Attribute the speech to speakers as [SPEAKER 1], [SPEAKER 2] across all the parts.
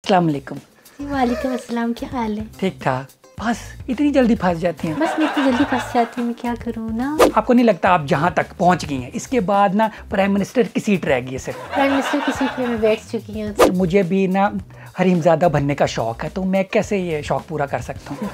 [SPEAKER 1] अस्सलाम वालेकुम।
[SPEAKER 2] वालेकुम अस्सलाम, क्या हाल है?
[SPEAKER 1] ठीक ठाक। बस इतनी जल्दी फंस जाती हैं।
[SPEAKER 2] बस मैं इतनी जल्दी फंस जाती हूँ, मैं क्या करूँ ना।
[SPEAKER 1] आपको नहीं लगता आप जहाँ तक पहुँच गई हैं इसके बाद ना प्राइम मिनिस्टर की सीट रह गई है सिर्फ?
[SPEAKER 2] प्राइम मिनिस्टर की सीट पे मैं बैठ चुकी हूँ।
[SPEAKER 1] मुझे भी ना हरीमजादा बनने का शौक है, तो मैं कैसे ये शौक पूरा कर सकता हूँ?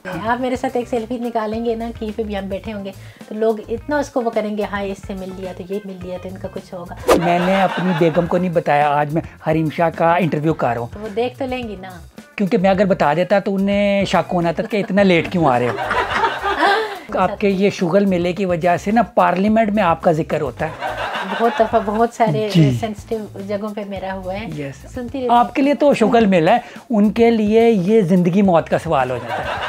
[SPEAKER 2] आप मेरे साथ एक सेल्फी निकालेंगे ना, कहीं पे भी हम बैठे होंगे तो लोग इतना उसको वो करेंगे, हाँ इससे मिल लिया तो ये मिल लिया तो इनका कुछ होगा।
[SPEAKER 1] मैंने अपनी बेगम को नहीं बताया आज मैं हरीम शाह का इंटरव्यू कर रहा हूँ।
[SPEAKER 2] तो वो देख तो लेंगी ना, क्योंकि
[SPEAKER 1] मैं अगर बता देता तो उन्हें शक होना था कि इतना लेट क्यों आ रहे हो। आपके ये शुगल मेले की वजह से ना पार्लियामेंट में आपका जिक्र होता है
[SPEAKER 2] बहुत दफ़ा, बहुत सारे सेंसिटिव जगहों पे मेरा हुआ है।
[SPEAKER 1] यस।
[SPEAKER 2] सुनती रहती।
[SPEAKER 1] आपके लिए तो शुगल मेला है, उनके लिए ये जिंदगी मौत का सवाल हो जाता है।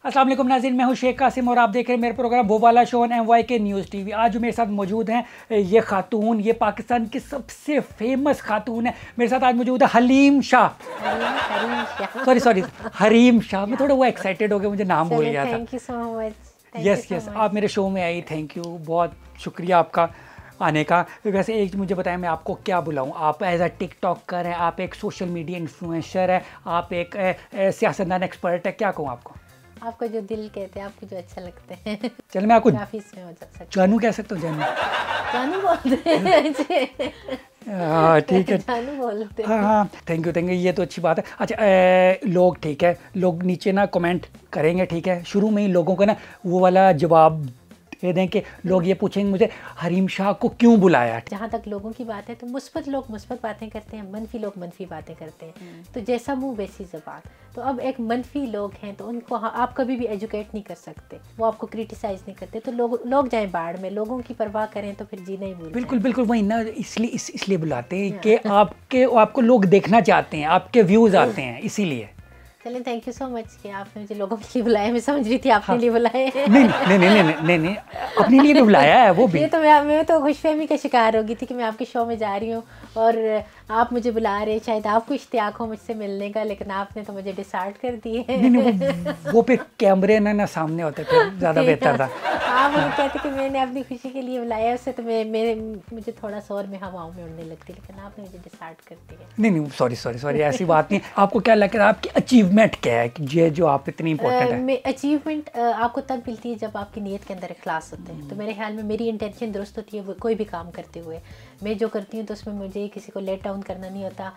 [SPEAKER 1] अस्सलाम वालेकुम नाज़रीन, मैं हूं शेख कासिम और आप देख रहे हैं मेरे प्रोग्राम वो वाला show on MYK news TV. आज जो मेरे साथ मौजूद हैं ये खातून, ये पाकिस्तान की सबसे फेमस खातून है। मेरे साथ आज मौजूद है हलीम शाह। सॉरी हरीम शाह। मैं थोड़ा वो एक्साइटेड हो गया, मुझे नाम भूल गया था।
[SPEAKER 2] Thank you so much.
[SPEAKER 1] Yes, आप मेरे शो में आई, थैंक यू, बहुत शुक्रिया आपका आने का। वैसे एक मुझे बताएं मैं आपको क्या बुलाऊं? आप एज अ टिकटॉकर हैं, आप एक सोशल मीडिया इन्फ्लुएंसर है, आप एक सियासतदान एक्सपर्ट है, क्या कहूँ आपको?
[SPEAKER 2] आपको जो दिल कहते हैं, आपको जो अच्छा लगता है।
[SPEAKER 1] चल मैं आपको
[SPEAKER 2] जानू
[SPEAKER 1] कह सकता हूँ।
[SPEAKER 2] जानू बोलते हैं।
[SPEAKER 1] हाँ ठीक है,
[SPEAKER 2] जानू बोलते हैं।
[SPEAKER 1] हाँ थैंक यू, ये तो अच्छी बात है। अच्छा लोग ठीक है, लोग नीचे ना कमेंट करेंगे, ठीक है? शुरू में ही लोगों को ना वो वाला जवाब दे दें कि लोग ये पूछेंगे मुझे हरीम शाह को क्यों बुलाया।
[SPEAKER 2] जहाँ तक लोगों की बात है तो मुस्बत लोग मुस्बत बातें करते हैं, मनफी लोग मनफी बातें करते हैं। तो जैसा मुंह वैसी ज़बान। तो अब एक मनफी लोग हैं तो उनको आप कभी भी एजुकेट नहीं कर सकते, वो आपको क्रिटिसाइज़ नहीं करते। तो लोग जाएं बाढ़ में, लोगों की परवाह करें तो फिर जीना ही भूल।
[SPEAKER 1] बिल्कुल वही ना, इसलिए बुलाते हैं कि आपको लोग देखना चाहते हैं, आपके व्यूज़ आते हैं, इसीलिए।
[SPEAKER 2] चलिए थैंक यू सो मच कि आपने मुझे लोगों के लिए बुलाया। मैं समझ रही थी आपने लिए बुलाया।
[SPEAKER 1] नहीं, अपने लिए भी बुलाया है वो भी।
[SPEAKER 2] ये तो मैं तो खुशफहमी का शिकार हो गई थी कि मैं आपके शो में जा रही हूँ और आप मुझे बुला रहे हैं। शायद आपको इश्तियाक हो मुझसे मिलने का, लेकिन आपने तो मुझे डिसार्ट कर दिए।
[SPEAKER 1] नहीं, वो फिर कैमरे ना सामने होते फिर ज़्यादा बेहतर था।
[SPEAKER 2] आप मुझे कहते कि मैंने अपनी खुशी के लिए बुलाया, उससे तो मुझे थोड़ा सा और मैं हवाओं में उड़ने लगती, लेकिन आपने मुझे डिसार्ट कर दिया।
[SPEAKER 1] नहीं सॉरी ऐसी बात नहीं। आपको क्या लग रहा है आपकी अचीवमेंट क्या है कि ये जो आप इतनी इंपॉर्टेंट है?
[SPEAKER 2] अचीवमेंट आपको तब मिलती है जब आपकी नीयत के अंदर इखलास होते हैं। तो मेरे ख्याल में मेरी इंटेंशन दुरुस्त होती है। कोई भी काम करते हुए मैं जो करती हूँ तो उसमें मुझे किसी को लेट डाउन करना नहीं होता,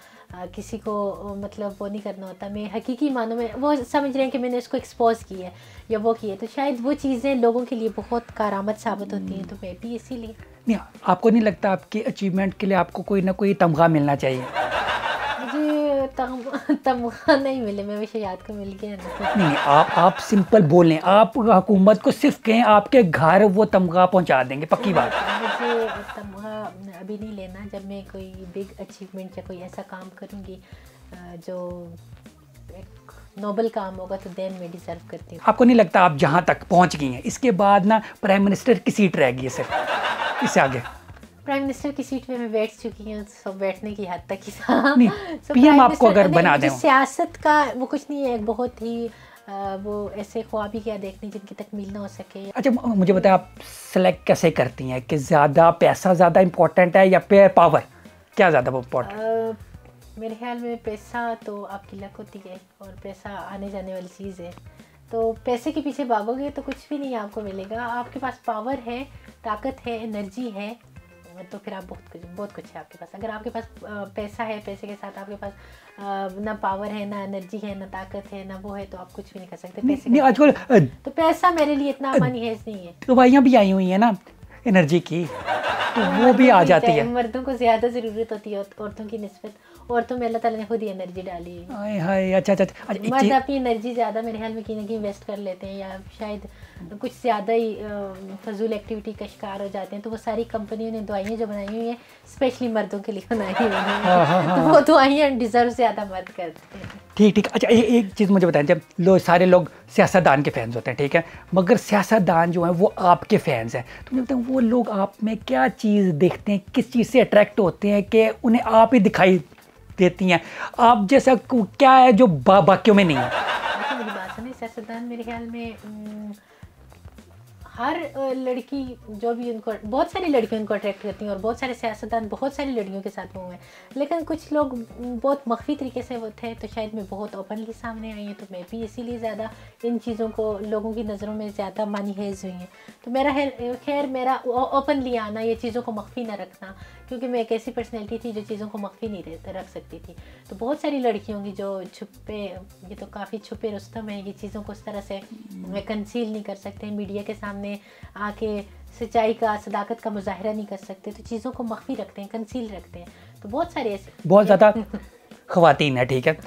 [SPEAKER 2] किसी को मतलब वो नहीं करना होता। मैं हकीकी मानों में वो समझ रहे हैं कि मैंने उसको एक्सपोज किया है या वो किया, तो शायद वो चीज़ें लोगों के लिए बहुत कारआमद साबित होती हैं। तो मैं भी इसीलिए। नहीं,
[SPEAKER 1] आपको नहीं लगता आपके अचीवमेंट के लिए आपको कोई ना कोई तमगा मिलना चाहिए?
[SPEAKER 2] मुझे तमगा नहीं मिले, मैं वैसे याद को मिल गया ना।
[SPEAKER 1] नहीं, आप सिंपल बोलें, आप हुकूमत को सिर्फ कहें आपके घर वो तमगा पहुंचा देंगे, पक्की बात।
[SPEAKER 2] मुझे तमगा अभी नहीं लेना। जब मैं कोई बिग अचीवमेंट या कोई ऐसा काम करूँगी जो एक नोबल काम होगा तो देन मैं डिजर्व करती हूँ।
[SPEAKER 1] आपको नहीं लगता आप जहाँ तक पहुँच गई हैं इसके बाद ना प्राइम मिनिस्टर की सीट रह गई है सिर्फ, इससे आगे?
[SPEAKER 2] प्राइम मिनिस्टर की सीट पे मैं बैठ चुकी हूँ, सब बैठने की हद तक ही था।
[SPEAKER 1] PM आपको अगर बना दें,
[SPEAKER 2] सियासत का वो कुछ नहीं है, एक बहुत ही वो ऐसे ख्वाबी क्या देखने जिनकी तकमील ना हो सके।
[SPEAKER 1] अच्छा मुझे बताएं आप सेलेक्ट कैसे करती हैं कि ज़्यादा पैसा ज़्यादा इम्पोर्टेंट है या फिर पावर, क्या ज़्यादा इम्पोर्टेंट?
[SPEAKER 2] मेरे ख्याल में पैसा तो आपकी लक होती है और पैसा आने जाने वाली चीज़ है। तो पैसे के पीछे भागोगे तो कुछ भी नहीं आपको मिलेगा। आपके पास पावर है, ताकत है, एनर्जी है, तो फिर आप बहुत कुछ है आपके पास। अगर आपके पास पैसा है, पैसे के साथ आपके पास ना पावर है, ना एनर्जी है, ना ताकत है, ना वो है, तो आप कुछ भी नहीं कर सकते। पैसे
[SPEAKER 1] आजकल
[SPEAKER 2] तो पैसा मेरे लिए इतना मनी है नहीं है।
[SPEAKER 1] दवाइयाँ भी आई हुई है ना एनर्जी की, तो वो भी आ जाती है।
[SPEAKER 2] मर्दों को ज़्यादा ज़रूरत होती है औरतों की निस्बत। औरतों में अल्लाह ताला ने खुद ही एनर्जी डाली है।
[SPEAKER 1] हाय अच्छा।
[SPEAKER 2] मर्द अपनी एनर्जी ज़्यादा मेरे ख्याल में कहीं ना कहीं इन्वेस्ट कर लेते हैं, या शायद कुछ ज़्यादा ही फजूल एक्टिविटी का शिकार हो जाते हैं। तो वो सारी कंपनियों ने दवाइयाँ जो बनाई हुई हैं स्पेशली मर्दों के लिए बनाई हुई हैं। तो वो दवाइयाँ डिज़र्व ज़्यादा मर्द करते हैं।
[SPEAKER 1] ठीक। अच्छा एक चीज़ मुझे बताएं, जब सारे लोग सियासतदान के फैंस होते हैं, ठीक है, मगर सियासतदान जो हैं वो आपके फैंस हैं, तो मुझे बताएं वो लोग आप में क्या चीज़ देखते हैं, किस चीज़ से अट्रैक्ट होते हैं कि उन्हें आप ही दिखाई देती हैं, आप जैसा क्या है जो बाकियों में नहीं है?
[SPEAKER 2] देखिए मेरी बात सुनिए, सियासतदान मेरे ख्याल में हर लड़की जो भी उनको, बहुत सारी लड़कियां उनको अट्रैक्ट करती हैं और बहुत सारे सियासतदान बहुत सारी लड़कियों के साथ हुए हैं, लेकिन कुछ लोग बहुत मख्फी तरीके से वो थे, तो शायद मैं बहुत ओपनली सामने आई हूँ, तो मैं भी इसीलिए ज़्यादा इन चीज़ों को लोगों की नज़रों में ज़्यादा मानी हैज हुई हैं। तो मेरा खैर मेरा ओपनली आना, ये चीज़ों को मख्फी ना रखना, क्योंकि मैं एक ऐसी पर्सनैलिटी थी जो चीज़ों को मख्फी नहीं रख सकती थी। तो बहुत सारी लड़कियों की जो छुपे, ये तो काफ़ी छुपे रुस्तम है, ये चीज़ों को उस तरह से कंसील नहीं कर सकते, मीडिया के सामने आके सच्चाई का, सदाकत का मुजाहरा नहीं कर सकते, तो चीज़ों को मख्फी रखते हैं, कंसील रखते हैं। तो बहुत सारे ऐसे,
[SPEAKER 1] बहुत ज़्यादा ख़वातीन है, ठीक है,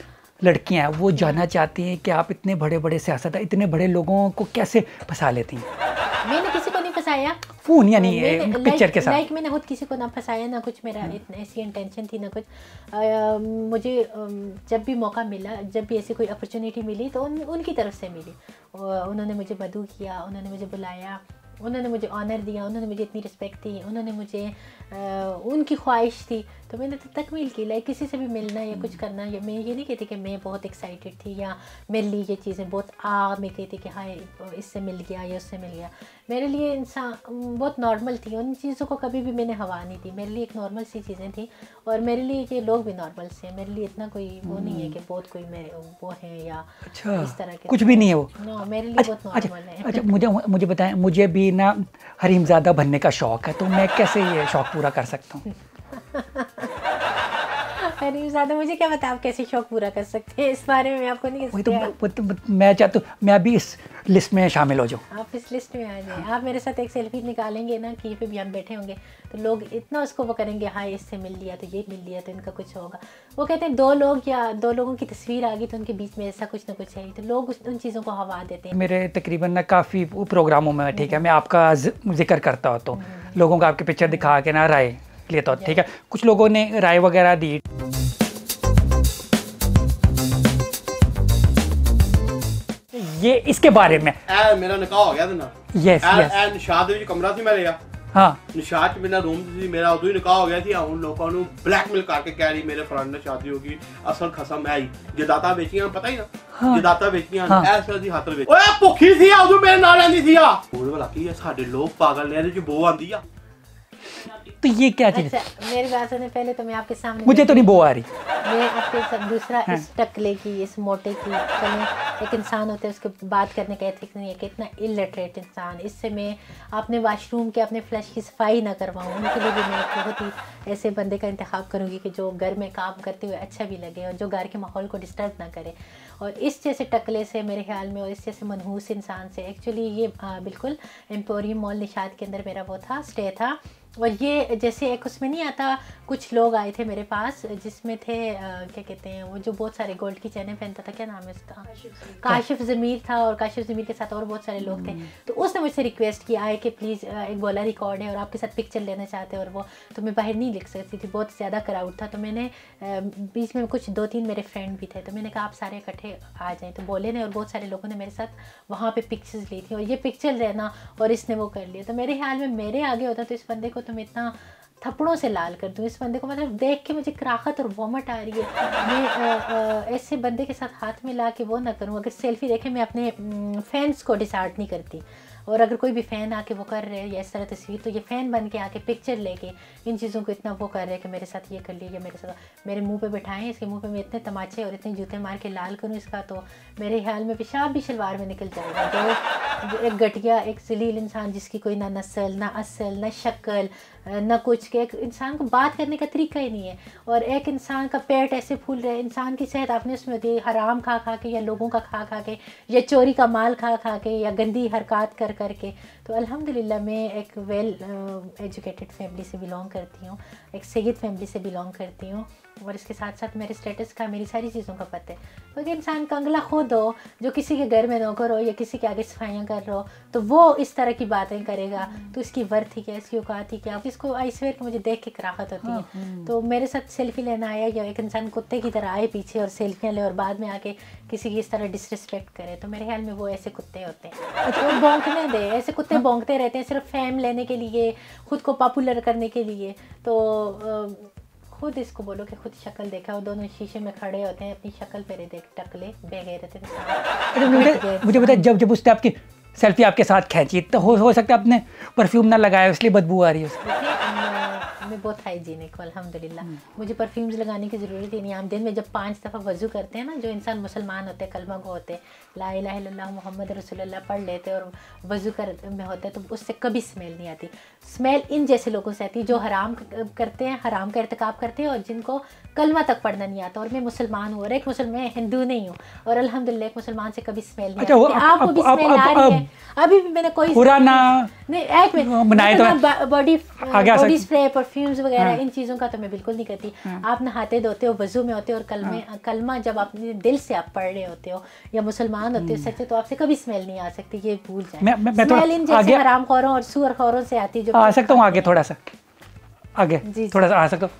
[SPEAKER 1] लड़कियां हैं, वो जानना चाहती हैं कि आप इतने बड़े बड़े सियासतदान, इतने बड़े लोगों को कैसे फंसा लेती हैं?
[SPEAKER 2] मैंने किसी को नहीं फंसाया,
[SPEAKER 1] फोन यानी पिक्चर के साथ,
[SPEAKER 2] मैंने खुद किसी को ना फंसाया, ना कुछ मेरा ऐसी इंटेंशन थी, ना कुछ। मुझे जब भी मौका मिला, जब भी ऐसी कोई अपॉर्चुनिटी मिली, तो उनकी तरफ से मिली। उन्होंने मुझे मदऊ किया, उन्होंने मुझे बुलाया, उन्होंने मुझे ऑनर दिया, उन्होंने मुझे इतनी रिस्पेक्ट दी, उन्होंने मुझे उनकी ख्वाहिश थी तो मैंने तो तकमील की। लाइक किसी से भी मिलना या कुछ करना, या मैं ये नहीं कहती कि मैं बहुत एक्साइटेड थी या मेरे लिए ये चीज़ें बहुत मैं कहती कि हाँ इससे मिल गया या उससे मिल गया। मेरे लिए इंसान बहुत नॉर्मल थी, उन चीज़ों को कभी भी मैंने हवा नहीं दी। मेरे लिए एक नॉर्मल सी चीज़ें थी और मेरे लिए ये लोग भी नॉर्मल से, मेरे लिए इतना कोई वो नहीं है कि बहुत कोई मेरे वो है या
[SPEAKER 1] अच्छा,
[SPEAKER 2] इस तरह के,
[SPEAKER 1] कुछ भी नहीं है वो।
[SPEAKER 2] नो, मेरे लिए बहुत नॉर्मल है।
[SPEAKER 1] अच्छा, मुझे बताएं, मुझे भी ना हरीमज़ादा बनने का शौक़ है, तो मैं कैसे ये शौक़ पूरा कर सकता हूँ?
[SPEAKER 2] हरीमज़ादा, मुझे क्या पता आप कैसे शौक पूरा कर सकते हैं, इस बारे में मैं आपको नहीं कह
[SPEAKER 1] सकती। मैं चाहता हूँ मैं भी इस लिस्ट में शामिल हो जाऊँ।
[SPEAKER 2] आप इस लिस्ट में आ जाए। आप मेरे साथ एक सेल्फी निकालेंगे ना कि पे भी हम बैठे होंगे तो लोग इतना उसको वो करेंगे, हाँ इससे मिल लिया तो ये मिल लिया तो इनका कुछ होगा। वो कहते हैं दो लोगों की तस्वीर आ गई तो उनके बीच में ऐसा कुछ ना कुछ है, तो लोग उन चीज़ों को हवा देते हैं।
[SPEAKER 1] मेरे तकरीबन ना काफ़ी प्रोग्रामों में, ठीक है, मैं आपका जिक्र करता हूँ तो लोगों को आपकी पिक्चर दिखा के ना राय लेता हूँ, ठीक है। कुछ लोगों ने राय वगैरह दी, ये इसके बारे में
[SPEAKER 3] मेरा निकाह हो गया था ना।
[SPEAKER 1] यस
[SPEAKER 3] निशाद ਵਿੱਚ ਕਮਰਾ ਸੀ ਮੈਂ ਲਿਆ।
[SPEAKER 1] हाँ,
[SPEAKER 3] ਨਿਸ਼ਾਦ ਚ ਮੇਰਾ ਰੂਮ ਸੀ, ਮੇਰਾ ਉਦੋਂ ਹੀ ਨਿਕਾਹ ਹੋ ਗਿਆ ਸੀ। ਹੁਣ ਲੋਕਾਂ ਨੂੰ ਬਲੈਕਮੇਲ ਕਰਕੇ ਕਹਿ ਰਹੀ ਮੇਰੇ ਫਰੈਂਡ ਨਾਲ ਸ਼ਾਦੀ ਹੋ ਗਈ, ਅਸਲ ਖਸਮ ਹੈ ਹੀ ਜਦਾਤਾ ਵੇਚੀਆਂ, ਪਤਾ ਹੀ ਨਾ ਜਦਾਤਾ ਵੇਚੀਆਂ ਐਸੇ ਦੀ ਹੱਥ ਵਿੱਚ। ਓਏ ਭੁੱਖੀ ਸੀ ਉਦੋਂ ਮੇਰੇ ਨਾਲ ਆਂਦੀ ਸੀ ਆ। ਹੋਰ ਭਲਾ ਕੀ ਹੈ, ਸਾਡੇ ਲੋਕ ਪਾਗਲ ਨੇ, ਇਹਦੇ ਚ ਬੋ ਆਂਦੀ ਆ।
[SPEAKER 1] तो ये क्या चीज़?
[SPEAKER 2] अच्छा, मेरी बात सुनने पहले तो मैं आपके सामने,
[SPEAKER 1] मुझे तो नहीं बो आ रही।
[SPEAKER 2] मैं आपके साथ दूसरा इस टकले की, इस मोटे की, चलें एक इंसान होता है उसके बात करने का एथिक्स नहीं है, कितना इलिटरेट इंसान। इससे मैं अपने वाशरूम के, अपने फ्लश की सफाई ना करवाऊँ, उनके लिए भी मैं बहुत ही ऐसे बंदे का इंतखाब करूँगी कि जो घर में काम करते हुए अच्छा भी लगे और जो घर के माहौल को डिस्टर्ब ना करे। और इस जैसे टकले से मेरे ख्याल में, और इस जैसे मनहूस इंसान से, एक्चुअली ये बिल्कुल एम्पोरियम मॉल निशाद के अंदर मेरा वो था, स्टे था। और ये जैसे एक उसमें नहीं आता, कुछ लोग आए थे मेरे पास जिसमें थे क्या कहते हैं वो जो बहुत सारे गोल्ड की चैनें पहनता था, क्या नाम है उसका, काशिफ ज़मीर था, और काशिफ ज़मीर के साथ और बहुत सारे लोग थे। तो उसने मुझसे रिक्वेस्ट किया है कि प्लीज़ एक बोला रिकॉर्ड है और आपके साथ पिक्चर लेना चाहते हैं, और वो तो मैं बाहर नहीं लिख सकती थी, बहुत ज़्यादा क्राउड था। तो मैंने बीच में कुछ 2-3 मेरे फ्रेंड भी थे, तो मैंने कहा आप सारे इकट्ठे आ जाएँ, तो बोले ने, और बहुत सारे लोगों ने मेरे साथ वहाँ पर पिक्चर्स ली थी और ये पिक्चर लेना, और इसने वो कर लिया। तो मेरे ख्याल में मेरे आगे होता तो इस बंदे को तो मैं इतना थप्पड़ों से लाल कर दूँ। इस बंदे को मतलब देख के मुझे कराहत और वॉमिट आ रही है। मैं ऐसे बंदे के साथ हाथ में ला के वो ना करूँ। अगर सेल्फी देखे, मैं अपने फैंस को डिसहार्ट नहीं करती, और अगर कोई भी फ़ैन आके वो कर रहे हैं या इस तरह तस्वीर, तो ये फ़ैन बन के आके पिक्चर लेके इन चीज़ों को इतना वो कर रहे हैं कि मेरे साथ ये कर लिया या मेरे साथ, मेरे मुंह पे बिठाएं, इसके मुंह पे मैं इतने तमाचे और इतने जूते मार के लाल करूं इसका, तो मेरे ख्याल में पेशाब भी शलवार में निकल जाएगा। जो एक घटिया, एक जलील इंसान जिसकी कोई ना नस्ल, ना असल, ना शक्ल, ना कुछ के, एक इंसान को बात करने का तरीका ही नहीं है, और एक इंसान का पेट ऐसे फूल रहा है। इंसान की सेहत आपने उसमें होती है हराम खा खा के, या लोगों का खा खा के, या चोरी का माल खा खा के, या गंदी हरकत कर करके। तो अल्हम्दुलिल्लाह मैं एक वेल एजुकेटेड फैमिली से बिलोंग करती हूँ, एक सैयद फैमिली से बिलोंग करती हूँ, और इसके साथ साथ मेरे स्टेटस का, मेरी सारी चीज़ों का पता है। तो अगर इंसान कंगला खुद हो, जो किसी के घर में नौकर हो या किसी के आगे सफाइयाँ कर रहा हो, तो वो इस तरह की बातें करेगा, तो इसकी वर्थ ही क्या, इसकी औकात ही क्या। इसको आई स्वेयर कि मुझे देख के कराहत होती है। तो मेरे साथ सेल्फी लेना आया, या एक इंसान कुत्ते की तरह आए पीछे और सेल्फियाँ ले और बाद में आके किसी की इस तरह डिसरिस्पेक्ट करे, तो मेरे ख्याल में वो ऐसे कुत्ते होते हैं। तो भौंकने दे, ऐसे कुत्ते भौंकते रहते हैं सिर्फ फेम लेने के लिए, खुद को पॉपुलर करने के लिए। तो खुद इसको बोलो कि खुद शक्ल देखा, वो दोनों शीशे में खड़े होते हैं, अपनी शक्ल पे देख टकले बेगे रहते थे।
[SPEAKER 1] मुझे पता है, जब उसने आपकी सेल्फी आपके साथ खींची तो हो सकता है आपने परफ्यूम ना लगाया इसलिए बदबू आ रही है उसकी।
[SPEAKER 2] मैं बहुत हाइजीनिक हूँ अल्हम्दुलिल्लाह, मुझे परफ्यूम्स लगाने की ज़रूरत ही नहीं। हम दिन में जब 5 दफ़ा वज़ू करते हैं ना, जो इंसान मुसलमान होते हैं, कलमा को होते हैं, ला इलाहा इल्लल्लाह मुहम्मद रसूलुल्लाह पढ़ लेते और वज़ू कर में होते हैं, तो उससे कभी स्मेल नहीं आती। स्मेल इन जैसे लोगों से आती है जो हराम करते हैं, हराम का इर्तिकाब करते हैं और जिनको कलमा तक पढ़ना नहीं आता। और मैं मुसलमान हूँ और एक मुसलमान हिंदू नहीं हूँ, और अल्हम्दुलिल्लाह एक मुसलमान से कभी स्मेल नहीं आती। आपको भी स्मेल आ रही है? अभी भी मैंने कोई नहीं, एक मिनट, बॉडी स्प्रे परफ्यूम्स वगैरह इन चीज़ों का तो मैं बिल्कुल नहीं करती। आप नहाते धोते हो, वज़ू में होते हो, और कलमा जब अपने दिल से आप पढ़ रहे होते हो या मुसलमान होते हो सच्चे, तो आपसे कभी स्मेल नहीं आ सकती, ये भूल जाए। स्मेल इन जैसे हराम खोरों और सूअर खोरों से आती है।
[SPEAKER 1] आ सकता हूँ आगे थोड़ा सा, आगे थोड़ा सा आ सकता हूँ?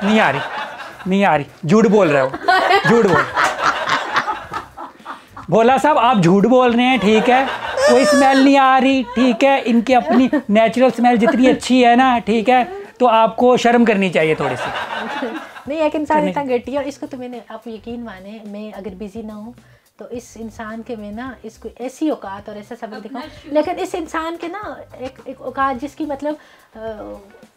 [SPEAKER 1] नहीं आ रही, झूठ बोल रहे हो, झूठ बोला साहब, आप झूठ बोल रहे हैं, ठीक है, कोई स्मेल नहीं आ रही, ठीक है, इनकी अपनी नेचुरल स्मेल जितनी अच्छी है ना, ठीक है, तो आपको शर्म करनी चाहिए थोड़ी सी।
[SPEAKER 2] नहीं, एक इंसान इतना घटी है, और इसको तो मैंने, आप यकीन माने, मैं अगर बिजी ना हूँ तो इस इंसान के में ना इसको ऐसी औकात और ऐसा सबक दिखाऊं, लेकिन इस इंसान के ना एक औकात जिसकी मतलब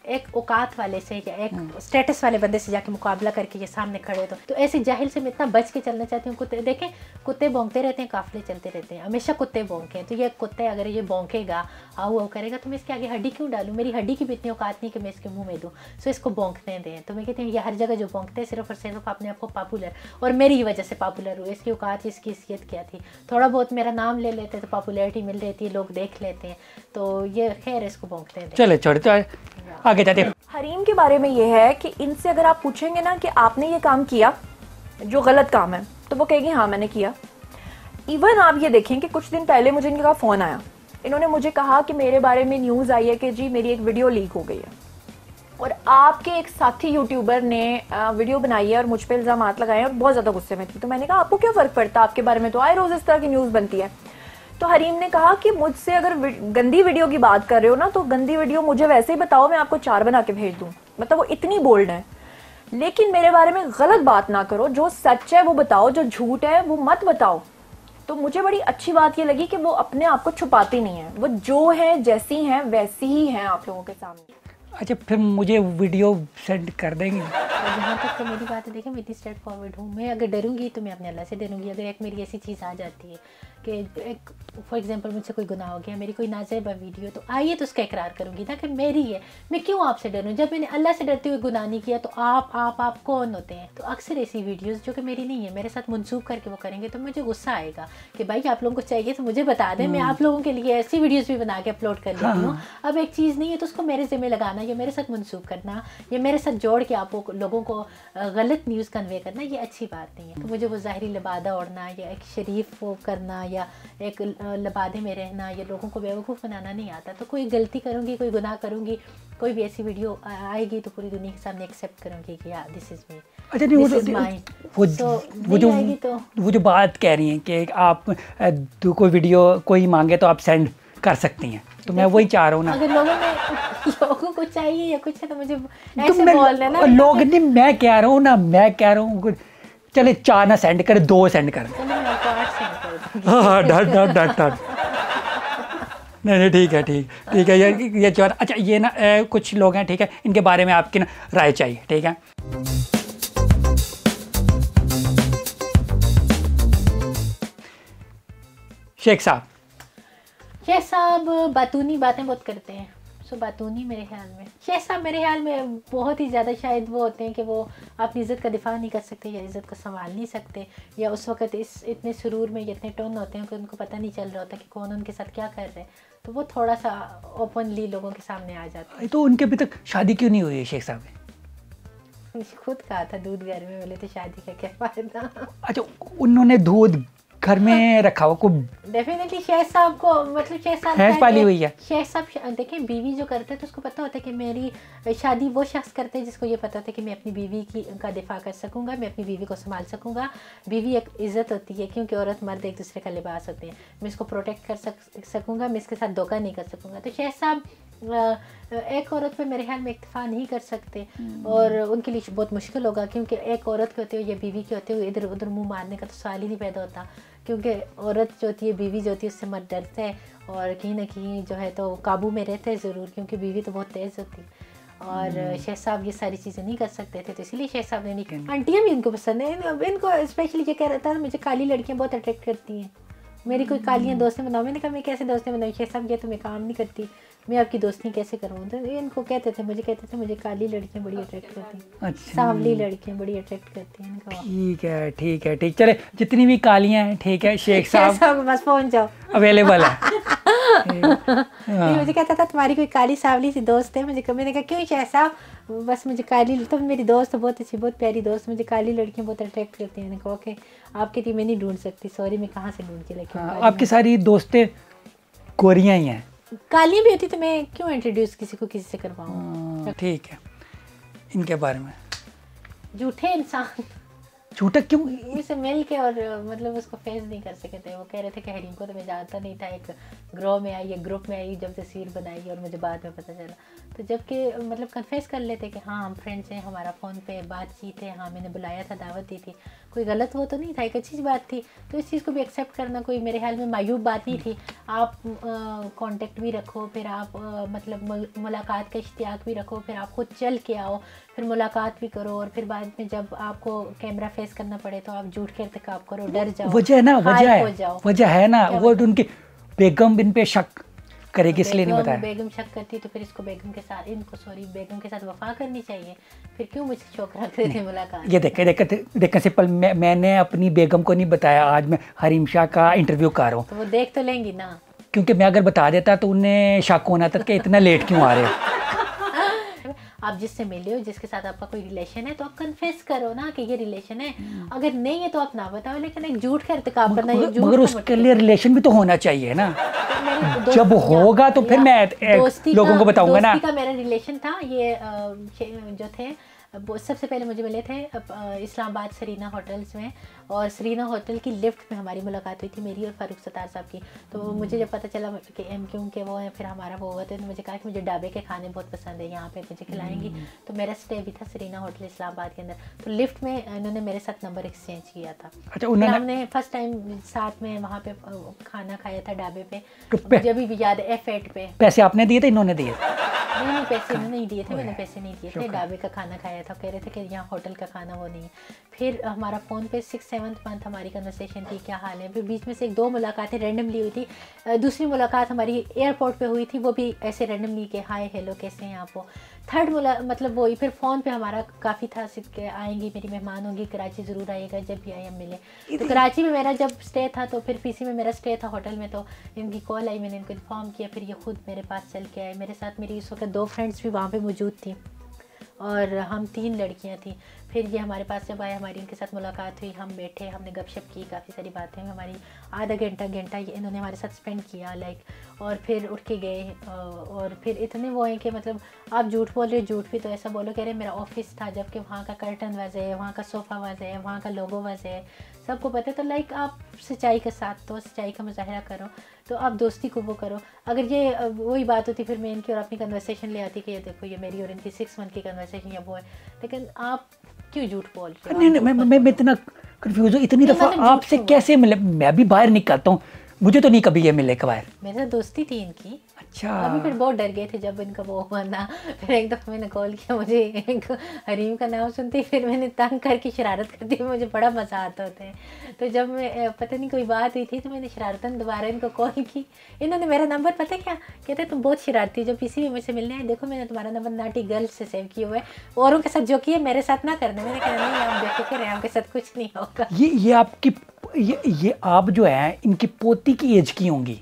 [SPEAKER 2] एक औकात वाले से या एक स्टेटस वाले बंदे से जाके मुकाबला करके ये सामने खड़े हो, तो ऐसे जाहिल से मैं इतना बच के चलना चाहती हूँ। कुत्ते देखें, कुत्ते भौंकते रहते हैं, काफिले चलते रहते हैं, हमेशा कुत्ते भौंके हैं। तो ये कुत्ते अगर ये भौंकेगा, आओ करेगा, तो मैं इसके आगे हड्डी क्यों डालूँ? मेरी हड्डी की भी इतनी औकात नहीं कि मैं इसके मुँह में दूँ। सो इसको भौंकने दें। तो मैं कहती हूँ ये हर जगह जो भौंकते हैं सिर्फ और सिर्फ अपने आप को पॉपुलर, और मेरी ही वजह से पॉपुलर हुए। इसकी औकात, इसकी हैसियत क्या थी? थोड़ा बहुत मेरा नाम ले लेते तो पॉपुलैरिटी मिल रही है, लोग देख लेते हैं, तो ये खैर इसको भौंकते हैं।
[SPEAKER 1] चले छोड़ते आगे जाते।
[SPEAKER 4] हरीम के बारे में ये है कि इनसे अगर आप पूछेंगे ना कि आपने ये काम किया जो गलत काम है, तो वो कहेगी हाँ मैंने किया। इवन आप ये देखें कि कुछ दिन पहले मुझे इनका फ़ोन आया, इन्होंने मुझे कहा कि मेरे बारे में न्यूज़ आई है कि जी मेरी एक वीडियो लीक हो गई है, और आपके एक साथी यूट्यूबर ने वीडियो बनाई है और मुझ पर इल्ज़ाम लगाए हैं, और बहुत ज़्यादा गुस्से में थी। तो मैंने कहा आपको क्या फ़र्क पड़ता, आपके बारे में तो आए रोज़ इस तरह की न्यूज़ बनती है। तो हरीम ने कहा कि मुझसे अगर गंदी वीडियो की बात कर रहे हो ना, तो गंदी वीडियो मुझे वैसे ही बताओ, मैं आपको 4 बना के भेज दूं। मतलब वो इतनी बोल्ड है, लेकिन मेरे बारे में गलत बात ना करो, जो सच है वो बताओ, जो झूठ है वो मत बताओ। तो मुझे बड़ी अच्छी बात ये लगी कि वो अपने आप को छुपाती नहीं है, वो जो है जैसी हैं वैसी ही हैं आप लोगों के सामने।
[SPEAKER 1] अच्छा, फिर मुझे वीडियो सेंड कर देंगे?
[SPEAKER 2] जहाँ तक तो मेरी बात है, देखिए मैं इतनी स्ट्रेट फॉरवर्ड हूँ। मैं अगर डरूंगी तो मैं अपने अल्लाह से डरूंगी। अगर एक मेरी ऐसी चीज़ आ जाती है कि एक फॉर एग्जांपल मुझसे कोई गुनाह हो गया, मेरी कोई नाज़ेबा वीडियो, तो आइए तो उसका इकरार करूँगी ना कि मेरी है। मैं क्यों आपसे डरूँ? जब मैंने अल्लाह से डरते हुए गुनाह नहीं किया, तो आप कौन होते हैं? तो अक्सर ऐसी वीडियोज़ जो कि मेरी नहीं है, मेरे साथ मनसूब करके वो करेंगे, तो मुझे गुस्सा आएगा कि भाई आप लोगों को चाहिए तो मुझे बता दें, मैं आप लोगों के लिए ऐसी वीडियोज़ भी बना के अपलोड कर लेती हूँ। अब एक चीज़ नहीं है तो उसको मेरे ज़िम्मे लगाना, या मेरे साथ मनसूब करना, या मेरे साथ जोड़ के आप लोगों को गलत न्यूज़ कन्वे करना, ये अच्छी बात नहीं है। तो मुझे वो ज़ाहिरी लिबादा ओढ़ना या एक शरीफ वो करना या एक लिबादे में रहना या लोगों को बेवकूफ़ बनाना नहीं आता। तो कोई गलती करूँगी, कोई गुनाह करूँगी, कोई भी ऐसी वीडियो आएगी तो पूरी दुनिया के सामने एक्सेप्ट करूँगी कि या दिस इज़ मी।
[SPEAKER 1] अच्छा नहीं, वो जो बात कह रही हैं कि आप कोई वीडियो कोई मांगे तो आप सेंड कर सकती हैं, तो मैं वही चाह रहा हूँ ना।
[SPEAKER 2] अगर लोगों को चाहिए या कुछ है तो मुझे ऐसे बोल देना।
[SPEAKER 1] लोग नहीं, मैं कह रहा हूँ ना, मैं कह रहा हूँ चले 4 ना सेंड कर, 2 सेंड कर। हाँ डर नहीं ठीक है, ठीक है, ये चार। अच्छा ये ना कुछ लोग हैं, ठीक है, इनके बारे में आपकी ना राय चाहिए, ठीक है। शेख साहब
[SPEAKER 2] बातूनी बातें बहुत करते हैं। बातूनी मेरे ख्याल में शेख साहब मेरे ख्याल में बहुत ही ज़्यादा शायद वो होते हैं कि वो अपनी इज़्ज़त का दिफा नहीं कर सकते या इज़्ज़त को संभाल नहीं सकते, या उस वक्त इतने सुरूर में इतने टोन होते हैं कि उनको पता नहीं चल रहा होता कि कौन उनके साथ क्या कर रहे हैं, तो वो थोड़ा सा ओपनली लोगों के सामने आ जाता है।
[SPEAKER 1] तो उनके अभी तक शादी क्यों नहीं हुई है शेख साहब ने?
[SPEAKER 2] खुद कहा था दूध घर में मिले तो शादी का क्या फायदा।
[SPEAKER 1] अच्छा, उन्होंने दूध घर में रखा हुआ को
[SPEAKER 2] डेफिनेटली शेख साहब को, मतलब शेख साहब
[SPEAKER 1] भैंस पाली हुई है।
[SPEAKER 2] शेख साहब देखें, बीवी जो करते हैं तो उसको पता होता है कि मेरी शादी वो शख्स करते हैं जिसको ये पता होता है कि मैं अपनी बीवी का दिफा कर सकूंगा, मैं अपनी बीवी को संभाल सकूंगा। बीवी एक इज़्ज़त होती है क्योंकि औरत मर्द एक दूसरे का लिबास होते हैं। मैं इसको प्रोटेक्ट कर सकूंगा, मैं इसके साथ धोखा नहीं कर सकूंगा। तो शेख साहब एक औरत पे मेरे ख्याल में इक्तफा नहीं कर सकते और उनके लिए बहुत मुश्किल होगा, क्योंकि एक औरत के होते हुए या बीवी के होते हुए इधर उधर मुंह मारने का तो सवाल ही नहीं पैदा होता, क्योंकि औरत जो होती है, बीवी जो होती है, उससे मत डरते हैं और कहीं ना कहीं जो है तो काबू में रहते हैं ज़रूर, क्योंकि बीवी तो बहुत तेज़ होती है। और शेख साहब ये सारी चीज़ें नहीं कर सकते थे, तो इसलिए शेख साहब ने नहीं। आंटियाँ भी इनको पसंद है, इनको स्पेशली ये कह रहा था मुझे काली लड़कियाँ बहुत अट्रैक्ट करती हैं, मेरी कोई कालियाँ दोस्तें बनाओ। मैंने कहा मैं कैसे दोस्तें बनाऊँ शेख साहब, ये तुम्हें काम नहीं करती, मैं आपकी दोस्ती कैसे करूँ। तो इनको कहते थे मुझे काली लड़कियाँ बड़ी अट्रैक्ट करती हैं। अच्छा, सांवली लड़कियाँ बड़ी अट्रैक्ट करती हैं।
[SPEAKER 1] ठीक है चले, जितनी भी कालियाँ हैं ठीक है, शेख साहब
[SPEAKER 2] बस पहुँच जाओ,
[SPEAKER 1] अवेलेबल है।
[SPEAKER 2] मुझे कहता था तुम्हारी कोई काली सांवली सी दोस्त है, मैंने कहा क्यों शेख साहब, बस मुझे काली, तो मेरी दोस्त बहुत अच्छी, बहुत प्यारी दोस्त, मुझे काली लड़कियाँ बहुत अट्रैक्ट करती हैं। मैंने कहा ओके, आपके लिए मैं नहीं ढूंढ सकती, सॉरी, मैं कहाँ से ढूंढ के लेके
[SPEAKER 1] आपकी सारी दोस्तें गोरियाँ ही हैं।
[SPEAKER 2] कालियाँ भी होती तो मैं क्यों इंट्रोड्यूस किसी को किसी से करवाऊँ।
[SPEAKER 1] ठीक है, इनके बारे में
[SPEAKER 2] झूठे इंसान,
[SPEAKER 1] झूठा क्यों?
[SPEAKER 2] मुझसे मिल के और मतलब उसको फेस नहीं कर सके थे। वो कह रहे थे कि हरीम को तो मैं जानता नहीं था, एक ग्रो में आई, एक ग्रुप में आई, जब तस्वीर बनाई और मुझे बाद में पता चला। तो जबकि मतलब कन्फेस कर लेते कि हाँ हम फ्रेंड्स हैं, हमारा फ़ोन पे बातचीत है, हाँ मैंने बुलाया था, दावत दी थी, कोई गलत वो तो नहीं था, एक अच्छी बात थी। तो इस चीज़ को भी एक्सेप्ट करना कोई मेरे ख्याल में मायूब बात नहीं थी। आप कांटेक्ट भी रखो, फिर आप मतलब मुलाकात का इश्तियाक भी रखो, फिर आप खुद चल के आओ, फिर मुलाकात भी करो, और फिर बाद में जब आपको कैमरा फेस करना पड़े तो आप झूठ के इर्तिकाब करो, डर जाओ।
[SPEAKER 1] वजह है ना वो उनकी बेगम इन पे शक करेगी, इसलिए नहीं बताया।
[SPEAKER 2] बेगम शक करती तो फिर इसको बेगम के साथ वफा करनी चाहिए, फिर क्यों मुझे शौक रख रहे थे मुलाकात।
[SPEAKER 1] ये देखे सिंपल, मैंने अपनी बेगम को नहीं बताया, आज मैं हरीम शाह का इंटरव्यू कर रहा हूँ,
[SPEAKER 2] तो वो देख तो लेंगी ना,
[SPEAKER 1] क्योंकि मैं अगर बता देता तो उन्हें शक होना था कि इतना लेट क्यों आ रहे हो।
[SPEAKER 2] आप जिससे मिले हो, जिसके साथ आपका कोई रिलेशन है, तो आप कन्फेस करो ना कि ये रिलेशन है, अगर नहीं है तो आप ना बताओ, लेकिन एक झूठ का इर्तिकाब करना,
[SPEAKER 1] मगर उसके लिए रिलेशन भी तो होना चाहिए ना। जब होगा तो फिर मैं लोगों को बताऊंगा ना।
[SPEAKER 2] दोस्ती का मेरा रिलेशन था, ये जो थे सबसे पहले मुझे मिले थे इस्लामाबाद सरीना होटल्स में, और सरीना होटल की लिफ्ट में हमारी मुलाकात हुई थी, मेरी और फारूक सत्तार साहब की। तो मुझे जब पता चला कि MQ के वो हैं, फिर हमारा वो हुआ, तो मुझे कहा कि मुझे ढाबे के खाने बहुत पसंद है, यहाँ पे मुझे खिलाएंगी। तो मेरा स्टे भी था सरीना होटल इस्लामाबाद के अंदर। तो लिफ्ट में इन्होंने मेरे साथ नंबर एक्सचेंज किया था।
[SPEAKER 1] अच्छा,
[SPEAKER 2] हमने फर्स्ट टाइम साथ में वहाँ पे खाना खाया था ढाबे पे, मुझे अभी भी याद है, F8 पे।
[SPEAKER 1] पैसे आपने दिए थे, इन्होंने दिए?
[SPEAKER 2] नहीं, पैसे नहीं दिए थे, मैंने पैसे नहीं दिए थे, ढाबे का खाना खाया था। कह रहे थे कि यहाँ होटल का खाना वो नहीं है। फिर हमारा फ़ोन पे 6-7 मंथ हमारी कन्वर्सेशन थी, क्या हाल है। फिर बीच में से 1-2 मुलाकातें रैंडमली हुई थी। दूसरी मुलाकात हमारी एयरपोर्ट पे हुई थी, वो भी ऐसे रैंडमली के हाय हेलो कैसे हैं आप। वो थर्ड मतलब वही, फिर फ़ोन पे हमारा काफ़ी था सिद्ध के आएंगी, मेरी मेहमान होंगी, कराची ज़रूर आइएगा, जब भी आए हम मिले। तो कराची में मेरा जब स्टे था, तो फिर PC में मेरा स्टे था होटल में, तो इनकी कॉल आई, मैंने इनको इन्फॉर्म किया, फिर ये खुद मेरे पास चल के आए। मेरे साथ मेरी इस वक्त 2 फ्रेंड्स भी वहाँ पर मौजूद थी और हम 3 लड़कियाँ थी। फिर ये हमारे पास जब आए, हमारी इनके साथ मुलाकात हुई, हम बैठे, हमने गपशप की, काफ़ी सारी बातें हुई हमारी, आधा घंटा ये इन्होंने हमारे साथ स्पेंड किया और फिर उठ के गए। और फिर इतने वो हैं कि मतलब आप झूठ बोल रहे हो, झूठ भी तो ऐसा बोलो, कह रहे मेरा ऑफिस था, जबकि वहाँ का कर्टन वजह है, वहाँ का सोफ़ा वजह है, वहाँ का लोगो वजह है, सबको पता है। तो आप सच्चाई के साथ तो सच्चाई का मुजाहरा करो, तो आप दोस्ती को वो करो। अगर ये वही बात होती, फिर मैं इनकी और अपनी कन्वर्सेशन ले आती कि ये देखो ये मेरी और इनकी 6 मंथ की कन्वर्सेशन या वो है, लेकिन आप क्यों झूठ बोल रहे हो?
[SPEAKER 1] नहीं, मैं इतना कंफ्यूज हूँ, इतनी दफ़ा आपसे कैसे मिले? मैं भी बाहर निकलता हूँ, मुझे तो नहीं कभी ये मिले बाहर।
[SPEAKER 2] मेरे साथ दोस्ती थी इनकी।
[SPEAKER 1] अच्छा।
[SPEAKER 2] अभी फिर बहुत डर गए थे जब इनका वो हुआ ना। फिर एक दफ़ा मैंने कॉल किया, मुझे एक हरीम का नाम सुनते ही फिर मैंने तंग करके शरारत करती, मुझे बड़ा मज़ा आता होता है। तो जब मैं पता नहीं कोई बात हुई थी, तो मैंने शरारतन दोबारा इनको कॉल की। इन्होंने मेरा नंबर पता क्या कहते, तुम बहुत शरारती, जब किसी भी मुझसे मिलने आए, देखो मैंने तुम्हारा नंबर नाटी गर्ल से सेव किया हुआ है, औरों के साथ जो किया मेरे साथ ना करना। मैंने कहा नहीं, आप बेफिक्र हैं, आपके साथ कुछ नहीं होगा।
[SPEAKER 1] ये आपकी ये आप जो है इनकी पोती की एज की होंगी?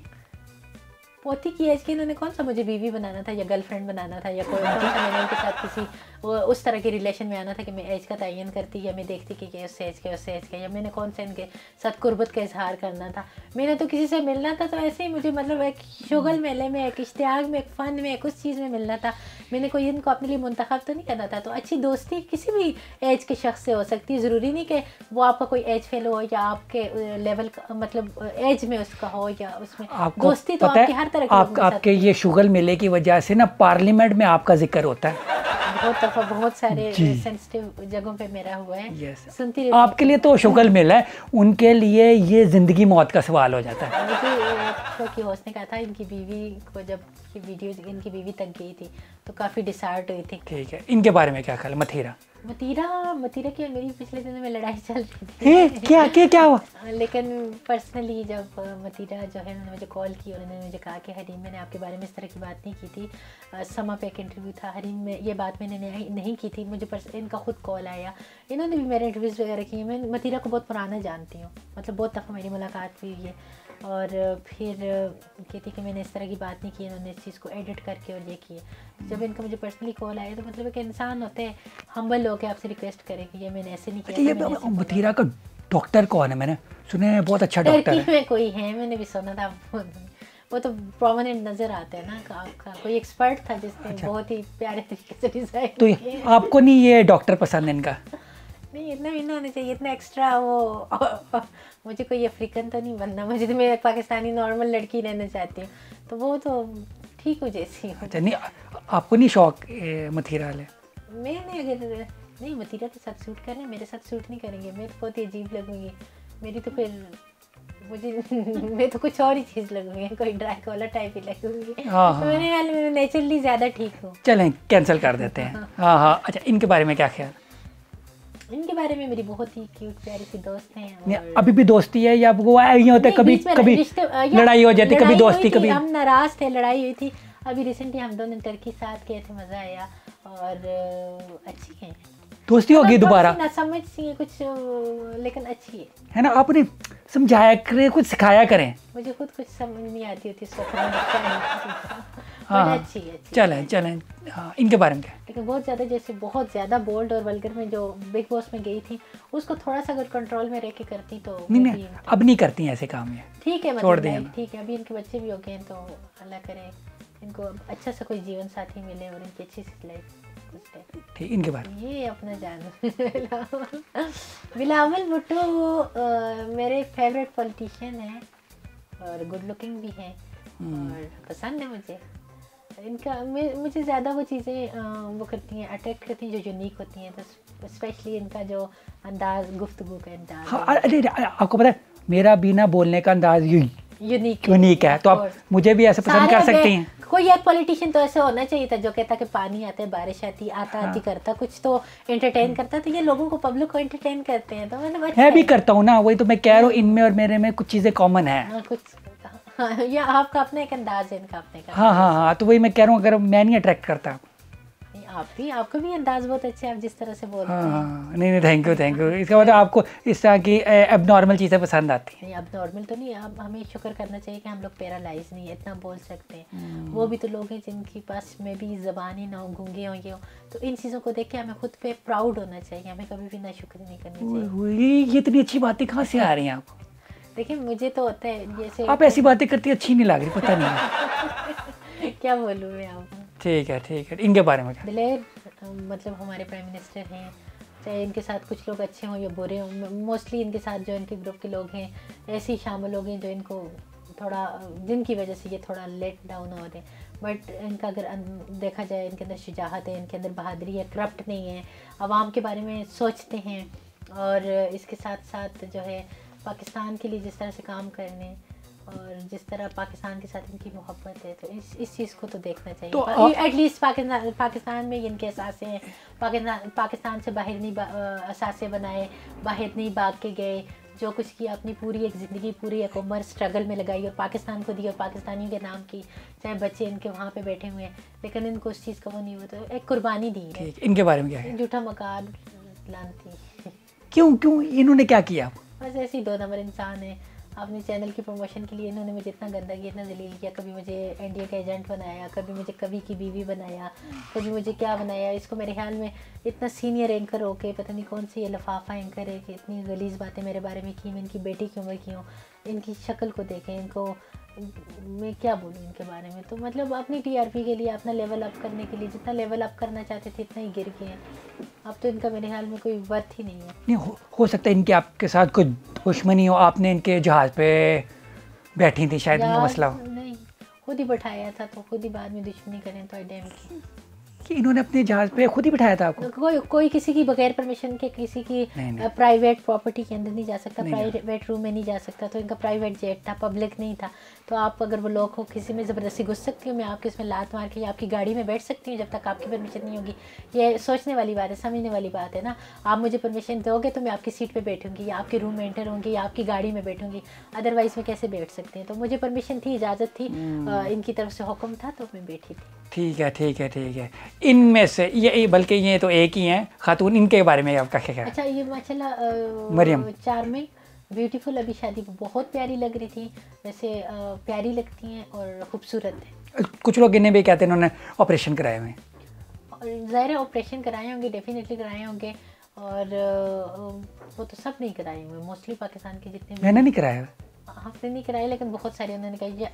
[SPEAKER 2] पोती की एज की? इन्होंने कौन सा मुझे बीवी बनाना था या गर्लफ्रेंड बनाना था या कोई मैंने उनके साथ किसी वो उस तरह के रिलेशन में आना था कि मैं एज का तयन करती या मैं देखती कि ये उस एज के या मैंने कौन सा इनके साथ कुर्बत का इजहार करना था। मैंने तो किसी से मिलना था तो ऐसे ही मुझे मतलब एक शुगल मेले में, एक इश्तियाक में, एक फ़न में, एक उस चीज़ में मिलना था। मैंने कोई इनको अपने लिए मुंतखब तो नहीं करना था। तो अच्छी दोस्ती किसी भी एज के शख्स से हो सकती है, ज़रूरी नहीं कि वो आपका कोई एज फेलो हो या आपके लेवल का मतलब एज में उसका हो या उसमें दोस्ती तो आपकी हर तरह की
[SPEAKER 1] आपके ये शुगल मेले की वजह से ना पार्लियामेंट में आपका जिक्र होता है
[SPEAKER 2] बहुत दफ़ा, बहुत सारे सेंसिटिव जगहों पे मेरा हुआ है। सुनती रहती
[SPEAKER 1] आपके लिए तो शुगल मेला है, उनके लिए ये ज़िंदगी मौत का सवाल हो जाता है।
[SPEAKER 2] मुझे की होस्ट ने कहा था इनकी बीवी को जब ये वीडियो इनकी बीवी तक गई थी तो काफ़ी डिसहार्ट हुई थी।
[SPEAKER 1] ठीक है, इनके बारे में क्या ख्याल? मतीरा की मेरी पिछले दिनों में लड़ाई चल रही थी। क्या हुआ? लेकिन पर्सनली जब मतीरा जो है उन्होंने मुझे कॉल की और उन्होंने मुझे कहा कि हरीम मैंने आपके बारे में इस तरह की बात नहीं की थी, समा पे एक इंटरव्यू था हरीम में ये बात मैंने नहीं की थी, मुझे इनका खुद कॉल आया, इन्होंने भी मेरे इंटरव्यूज़ वगैरह किए। मैं मतीरा को बहुत पुराना जानती हूँ, मतलब बहुत दफ़ा मेरी मुलाकात हुई है और फिर कहती कि मैंने इस तरह की बात नहीं की, इन्होंने इस चीज़ को एडिट करके और ये किए। जब इनका मुझे पर्सनली कॉल आया तो मतलब एक इंसान होते हैं हम्बल होकर आपसे रिक्वेस्ट करे कि ये मैंने ऐसे नहीं किया। ये मतीरा का डॉक्टर कौन है? मैंने सुना है बहुत अच्छा डॉक्टर है।
[SPEAKER 2] में कोई है, मैंने भी सुना था, वो तो प्रोमिनेंट नज़र आते हैं ना। आपका कोई एक्सपर्ट था जिसने बहुत ही प्यारे तरीके से डिज़ाइन
[SPEAKER 1] तो आपको नहीं ये डॉक्टर पसंद है इनका?
[SPEAKER 2] नहीं, इतना भी नहीं होना चाहिए, इतना एक्स्ट्रा वो मुझे कोई अफ्रीकन तो नहीं बनना, मुझे तो मैं पाकिस्तानी नॉर्मल लड़की रहना चाहती हूँ, तो वो तो ठीक हो जैसी हो।
[SPEAKER 1] अच्छा, नहीं आपको नहीं शौक मतीरा वाले?
[SPEAKER 2] मैंने अगर नहीं मतीरा के साथ सूट करें, मेरे साथ सूट नहीं करेंगे, मैं तो बहुत ही अजीब लगूंगी, मेरी तो फिर मुझे मैं तो कुछ और ही चीज़ लगूंगी, कोई ड्राई कॉलर टाइप ही लगूंगी। तो मेरे ख्याल में नेचुरली ज़्यादा ठीक हूँ।
[SPEAKER 1] चलें कैंसिल कर देते हैं। हाँ। अच्छा, इनके बारे में क्या ख्याल?
[SPEAKER 2] इनके बारे में मेरी बहुत ही क्यूट प्यारी सी दोस्त हैं।
[SPEAKER 1] अभी भी दोस्ती है या वो ये होता है कभी लड़ाई हो जाती, कभी दोस्ती, कभी
[SPEAKER 2] हम नाराज थे, लड़ाई हुई थी। अभी रिसेंटली हम दोनों टर्की साथ गए थे, मज़ा आया और अच्छी है
[SPEAKER 1] दोस्ती होगी दोबारा।
[SPEAKER 2] ना समझ सी कुछ लेकिन अच्छी
[SPEAKER 1] है ना। आपने समझाया करें, कुछ सिखाया करें।
[SPEAKER 2] मुझे खुद कुछ समझ नहीं आती होती इस वक्त।
[SPEAKER 1] हाँ,
[SPEAKER 2] अच्छी है।
[SPEAKER 1] चलें। हाँ, इनके बारे में क्या?
[SPEAKER 2] लेकिन बहुत ज़्यादा जैसे बहुत ज़्यादा बोल्ड और वल्गर में जो बिग बॉस में गई थी उसको थोड़ा सा अगर कंट्रोल में रह के करती तो
[SPEAKER 1] नहीं, अब नहीं करती ऐसे काम ये।
[SPEAKER 2] ठीक है,
[SPEAKER 1] छोड़ दें।
[SPEAKER 2] ठीक है, अभी इनके बच्चे भी हो गए हैं तो अल्लाह करे इनको अच्छा सा कोई जीवन साथी मिले और इनकी अच्छी सी लाइफ।
[SPEAKER 1] ठीक, इनके बारे में
[SPEAKER 2] ये अपना जान बिलावल भुट्टो मेरे फेवरेट पॉलिटिशियन हैं और गुड लुकिंग भी हैं और पसंद है मुझे इनका। मुझे ज़्यादा वो चीज़ें वो करती हैं, अट्रैक्ट करती हैं जो यूनिक होती हैं, तो स्पेशली इनका जो अंदाज, गुफ्तगू का अंदाज।
[SPEAKER 1] हाँ, अरे आपको पता है मेरा भी ना बोलने का अंदाज यूनिक है, तो आप मुझे भी ऐसे पसंद कर सकती हैं।
[SPEAKER 2] कोई एक पॉलिटिशियन तो ऐसे होना चाहिए था जो कहता कि पानी आता है, बारिश आती, आती करता, कुछ तो एंटरटेन करता, तो ये लोगों को, पब्लिक को एंटरटेन करते हैं। तो मतलब
[SPEAKER 1] मैं भी करता हूँ ना, वही तो मैं कह रहा हूँ, इनमें और मेरे में कुछ चीज़ें कॉमन है।
[SPEAKER 2] हाँ, या आपका अपना एक अंदाज है, इनका अपने का।
[SPEAKER 1] हाँ, तो वही मैं कह रहा हूँ, अगर मैं नहीं अट्रैक्ट करता
[SPEAKER 2] आपका भी अंदाज बहुत अच्छा है, आप जिस तरह से बोलते हैं।
[SPEAKER 1] हाँ, नहीं, थैंक यू। इसका मतलब आपको इस तरह की अब नॉर्मल चीज़ें पसंद आती हैं?
[SPEAKER 2] नहीं, अब नॉर्मल तो नहीं, अब हमें शुक्र करना चाहिए कि हम लोग पैरालाइज नहीं है, इतना बोल सकते हैं। वो भी तो लोग हैं जिनके पास में भी ज़बान ही ना हो, गूंगे हो, ये हो, तो इन चीज़ों को देख के हमें खुद पे प्राउड होना चाहिए, हमें कभी भी नाशुक्री नहीं करनी चाहिए।
[SPEAKER 1] ये इतनी अच्छी बातें कहाँ से आ रही हैं आपको?
[SPEAKER 2] देखिए मुझे तो होता है जैसे
[SPEAKER 1] आप ऐसी बातें करती, अच्छी नहीं लग रही, पता नहीं
[SPEAKER 2] क्या बोलूँ मैं आपको।
[SPEAKER 1] ठीक है, इनके बारे में क्या?
[SPEAKER 2] दिलेर मतलब हमारे प्राइम मिनिस्टर हैं, चाहे इनके साथ कुछ लोग अच्छे हों या बुरे हों, मोस्टली इनके साथ जो इनके ग्रुप के लोग हैं ऐसे ही शामिल हो गए जो इनको थोड़ा, जिनकी वजह से ये थोड़ा लेट डाउन हो रहे हैं। बट इनका अगर देखा जाए, इनके अंदर शुजाहत है, इनके अंदर बहादुरी है, करप्ट नहीं है, आवाम के बारे में सोचते हैं और इसके साथ साथ जो है पाकिस्तान के लिए जिस तरह से काम करने और जिस तरह पाकिस्तान के साथ इनकी मोहब्बत है, तो इस चीज़ को तो देखना चाहिए। तो एटलीस्ट पाकिस्तान में इनके एहसास हैं, पाकिस्तान से बाहर नहीं एहसास बनाए, बाहर नहीं भाग के गए, जो कुछ किया अपनी पूरी एक ज़िंदगी, पूरी एक उम्र स्ट्रगल में लगाई और पाकिस्तान को दी और पाकिस्तानियों के नाम की, चाहे बच्चे इनके वहाँ पे बैठे हुए हैं लेकिन इनको उस चीज़ का वो नहीं हुआ, तो एक कुर्बानी दी है।
[SPEAKER 1] इनके बारे में क्या है?
[SPEAKER 2] झूठा मकान लानती।
[SPEAKER 1] क्यों इन्होंने क्या किया?
[SPEAKER 2] बस ऐसे ही 2 नंबर इंसान है अपने चैनल की प्रमोशन के लिए इन्होंने मुझे इतना गंदा किया, इतना जलील किया। कभी मुझे एनडीए का एजेंट बनाया, कभी मुझे कवि की बीवी बनाया, कभी मुझे क्या बनाया। इसको मेरे ख्याल में इतना सीनियर एंकर होके पता नहीं कौन सी ये लफाफा एंकर है कि इतनी गलीज़ बातें मेरे बारे में की। मैं इनकी बेटी की उम्र की हूँ, इनकी शक्ल को देखें, इनको मैं क्या बोलूँ इनके बारे में। तो मतलब अपनी टीआरपी के लिए, अपना लेवल अप करने के लिए जितना लेवल अप करना चाहते थे इतना ही गिर गए हैं। अब तो इनका मेरे ख्याल में कोई वर्थ ही नहीं है।
[SPEAKER 1] नहीं हो सकता है इनके आपके साथ कोई दुश्मनी हो, आपने इनके जहाज़ पे बैठी थी शायद, इनका मसला हो।
[SPEAKER 2] नहीं, खुद ही बैठाया था तो खुद ही बाद में दुश्मनी करें तो आई डैम
[SPEAKER 1] कि इन्होंने अपने जहाज़ पे खुद ही बिठाया था आपको?
[SPEAKER 2] कोई किसी की बगैर परमिशन के किसी की प्राइवेट प्रॉपर्टी के अंदर नहीं जा सकता, प्राइवेट रूम में नहीं जा सकता। तो इनका प्राइवेट जेट था, पब्लिक नहीं था। तो आप अगर वो लोग हो किसी में ज़बरदस्ती घुस सकती हूँ मैं, आपके उसमें लात मार के आपकी गाड़ी में बैठ सकती हूँ जब तक आपकी परमिशन नहीं होगी। ये सोचने वाली बात है, समझने वाली बात है ना। आप मुझे परमिशन दोगे तो मैं आपकी सीट पर बैठूँगी या आपके रूम में एंटर होंगी या आपकी गाड़ी में बैठूँगी, अदरवाइज़ मैं कैसे बैठ सकती हूँ। तो मुझे परमिशन थी, इजाज़त थी, इनकी तरफ से हुक्म था तो मैं बैठी थी।
[SPEAKER 1] ठीक है ठीक है ठीक है। इनमें से ये बल्कि ये तो एक ही हैं खातून, इनके बारे में आपका क्या?
[SPEAKER 2] अच्छा, ये माशाल्लाह
[SPEAKER 1] मरियम
[SPEAKER 2] चार्मिंग ब्यूटीफुल, अभी शादी बहुत प्यारी लग रही थी। वैसे प्यारी लगती हैं और खूबसूरत है।
[SPEAKER 1] कुछ लोग इन्हें भी कहते हैं इन्होंने ऑपरेशन कराए हुए हैं।
[SPEAKER 2] और ज़ाहिर ऑपरेशन कराए होंगे, डेफिनेटली कराए होंगे। और वो तो सब नहीं कराए हुए, मोस्टली पाकिस्तान के जितने
[SPEAKER 1] मैंने नहीं कराया,
[SPEAKER 2] आपने नहीं कराई, लेकिन बहुत सारे उन्होंने कही।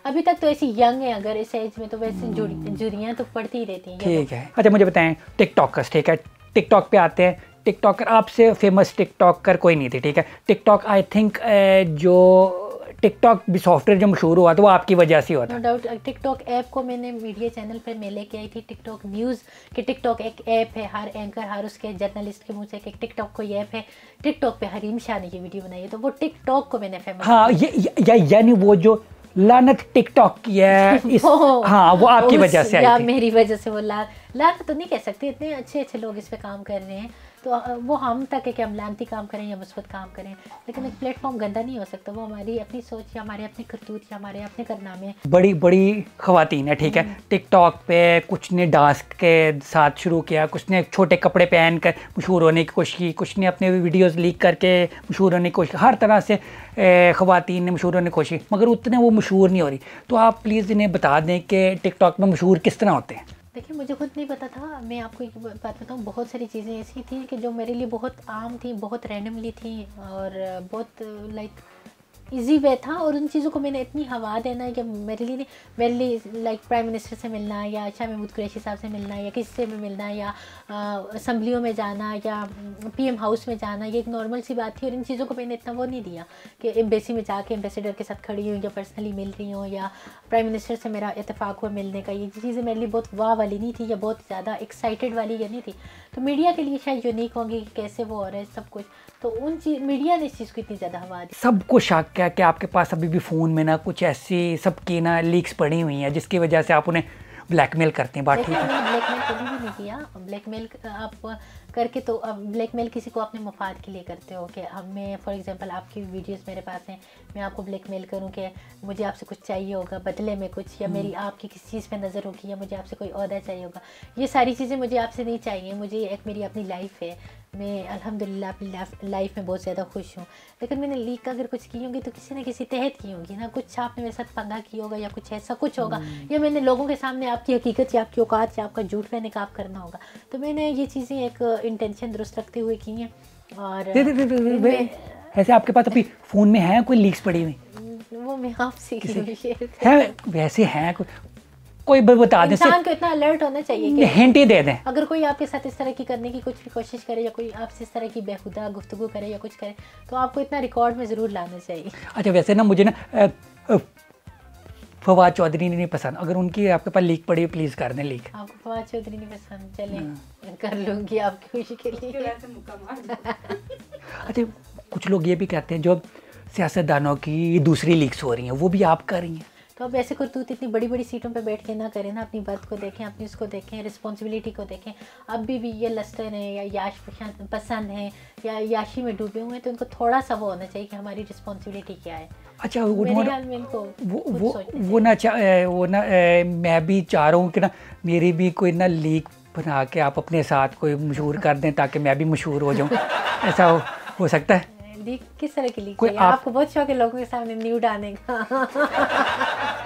[SPEAKER 2] अभी तक तो ऐसी यंग है, अगर इस एज में तो वैसे जुड़ियाँ तो पड़ती ही रहती हैं।
[SPEAKER 1] ठीक है। अच्छा मुझे बताएं, टिकटॉकर्स, ठीक है, टिकटॉक पे आते हैं। टिकटॉकर आपसे फेमस टिकटॉकर कोई नहीं थी, ठीक है। टिकटॉक आई थिंक जो टिकटॉक भी सॉफ्टवेयर जो मशहूर हुआ तो वो आपकी वजह से हुआ था।
[SPEAKER 2] No doubt. टिकटॉक ऐप को मैंने मीडिया चैनल पर मैं लेके आई थी, टिकटॉक न्यूज़ कि टिकटॉक एक ऐप है। हर एंकर, हर उसके जर्नलिस्ट के मुंह से कि टिकटॉक कोई ऐप है। टिकटॉक पे हरीम शाह ने ये वीडियो बनाई है, तो वो टिकटॉक को मैंने फेमस।
[SPEAKER 1] हाँ, ये यानी वो जो लानत टिकटॉक की है इस, हाँ वो आपकी वजह से आई थी।
[SPEAKER 2] मेरी वजह से वो लानत तो नहीं कह सकते, इतने अच्छे अच्छे लोग इस पे काम कर रहे हैं। तो वो हम तक है कि हम लानती काम करें या मुस्बत काम करें, लेकिन एक प्लेटफॉर्म गंदा नहीं हो सकता। वो हमारी अपनी सोच या हमारे अपने करतूत या हमारे अपने कारनामे।
[SPEAKER 1] बड़ी बड़ी खवातीन है, ठीक है। टिकटॉक पे कुछ ने डांस के साथ शुरू किया, कुछ ने छोटे कपड़े पहन कर मशहूर होने की कोशिश की, कुछ ने अपने वीडियोस लीक करके मशहूर होने की कोशिश, हर तरह से खवातीन ने मशहूर होने की कोशिश, मगर उतने वो मशहूर नहीं हो रही। तो आप प्लीज़ इन्हें बता दें कि टिकटॉक में मशहूर किस तरह होते हैं।
[SPEAKER 2] देखिए, मुझे खुद नहीं पता था। मैं आपको एक बात बताऊँ, बहुत सारी चीज़ें ऐसी थी कि जो मेरे लिए बहुत आम थी, बहुत रैंडमली थी और बहुत लाइक इजी वे था। और उन चीज़ों को मैंने इतनी हवा देना कि मेरे लिए लाइक प्राइम मिनिस्टर से मिलना या शाह महमूद कुरैशी साहब से मिलना या किसी से भी मिलना या असम्बलियों में जाना या पीएम हाउस में जाना, ये एक नॉर्मल सी बात थी। और इन चीज़ों को मैंने इतना वो नहीं दिया कि एम्बेसी में जाके एम्बेसडर के साथ खड़ी हूँ या पर्सनली मिल रही हूँ या प्राइम मिनिस्टर से मेरा इत्तेफाक हुआ मिलने का। ये चीज़ें मेरे लिए बहुत वाह वाली नहीं थी या बहुत ज़्यादा एक्साइटेड वाली ये नहीं थी। तो मीडिया के लिए शायद यूनिक होंगी कि कैसे वो हो रहा है सब कुछ। तो मीडिया ने इस चीज़ को इतनी ज़्यादा हवा दी।
[SPEAKER 1] सबको शक है कि आपके पास अभी भी फ़ोन में ना कुछ ऐसी सबकी ना लीक्स पड़ी हुई हैं जिसकी वजह से आप उन्हें ब्लैकमेल करते हैं। बात ठीक है?
[SPEAKER 2] ब्लैकमेल कभी भी नहीं किया। ब्लैकमेल आप करके तो अब ब्लैकमेल किसी को अपने मफाद के लिए करते हो कि हमें फॉर एग्जांपल आपकी वीडियोस मेरे पास हैं, मैं आपको ब्लैकमेल करूं कि मुझे आपसे कुछ चाहिए होगा बदले में कुछ, या मेरी आपकी किसी चीज़ पे नज़र होगी या मुझे आपसे कोई ओहदा चाहिए होगा। ये सारी चीज़ें मुझे आपसे नहीं चाहिए। मुझे एक मेरी अपनी लाइफ है, मैं अल्हम्दुलिल्लाह अपनी लाइफ में बहुत ज़्यादा खुश हूँ। लेकिन मैंने लीक अगर कुछ की होंगी तो किसी न किसी तहत की होंगी ना। कुछ आपने मेरे साथ पंगा किया होगा या कुछ ऐसा कुछ होगा, या मैंने लोगों के सामने आपकी हकीकत या आपकी औकात या आपका झूठ पे निकाब करना होगा। तो मैंने ये चीज़ें एक इंटेंशन दुरुस्त रखते हुए की हैं। और
[SPEAKER 1] ऐसे आपके पास अभी फ़ोन में है कोई लीक्स पड़ी हुई?
[SPEAKER 2] वो मैं आपसे
[SPEAKER 1] है, वैसे हैं कोई बता दें।
[SPEAKER 2] इंसान को इतना अलर्ट होना चाहिए कि
[SPEAKER 1] हिंट ही दे दें।
[SPEAKER 2] अगर कोई आपके साथ इस तरह की करने की कुछ भी कोशिश करे या कोई आपसे इस तरह की बेहुदा गुफ्तगू करे या कुछ करे, तो आपको इतना रिकॉर्ड में ज़रूर लाना चाहिए।
[SPEAKER 1] अच्छा, वैसे ना मुझे ना फवाद चौधरी नहीं पसंद। अगर उनकी आपके पास लीक पड़ी प्लीज़ कर दें लीक।
[SPEAKER 2] आपको फवाद चौधरी नहीं पसंद? चलें कर लूँगी आपकी खुशी के लिए।
[SPEAKER 1] अच्छा, कुछ लोग ये भी कहते हैं जो सियासतदानों की दूसरी लीक्स हो रही हैं वो भी आप कर रही हैं।
[SPEAKER 2] तो अब ऐसे करतूत इतनी बड़ी बड़ी सीटों पे बैठ के ना करें ना। अपनी बात को देखें, अपनी उसको देखें, रिस्पॉन्सिबिलिटी को देखें। अब भी ये लस्टर हैं या याश पसंद हैं या याशी में डूबे हुए हैं, तो उनको थोड़ा सा वो होना चाहिए कि हमारी रिस्पॉन्सिबिलिटी क्या है।
[SPEAKER 1] अच्छा,
[SPEAKER 2] मेरे ख्याल में इनको
[SPEAKER 1] वो ना मैं भी चाह रहा हूँ कि ना मेरी भी कोई ना लीक बना के आप अपने साथ कोई मशहूर कर दें ताकि मैं भी मशहूर हो जाऊँ। ऐसा हो सकता है?
[SPEAKER 2] किस तरह की लीक
[SPEAKER 1] कोई
[SPEAKER 2] चाहिए? आपको बहुत शौक है लोगों के सामने न्यूड आने का।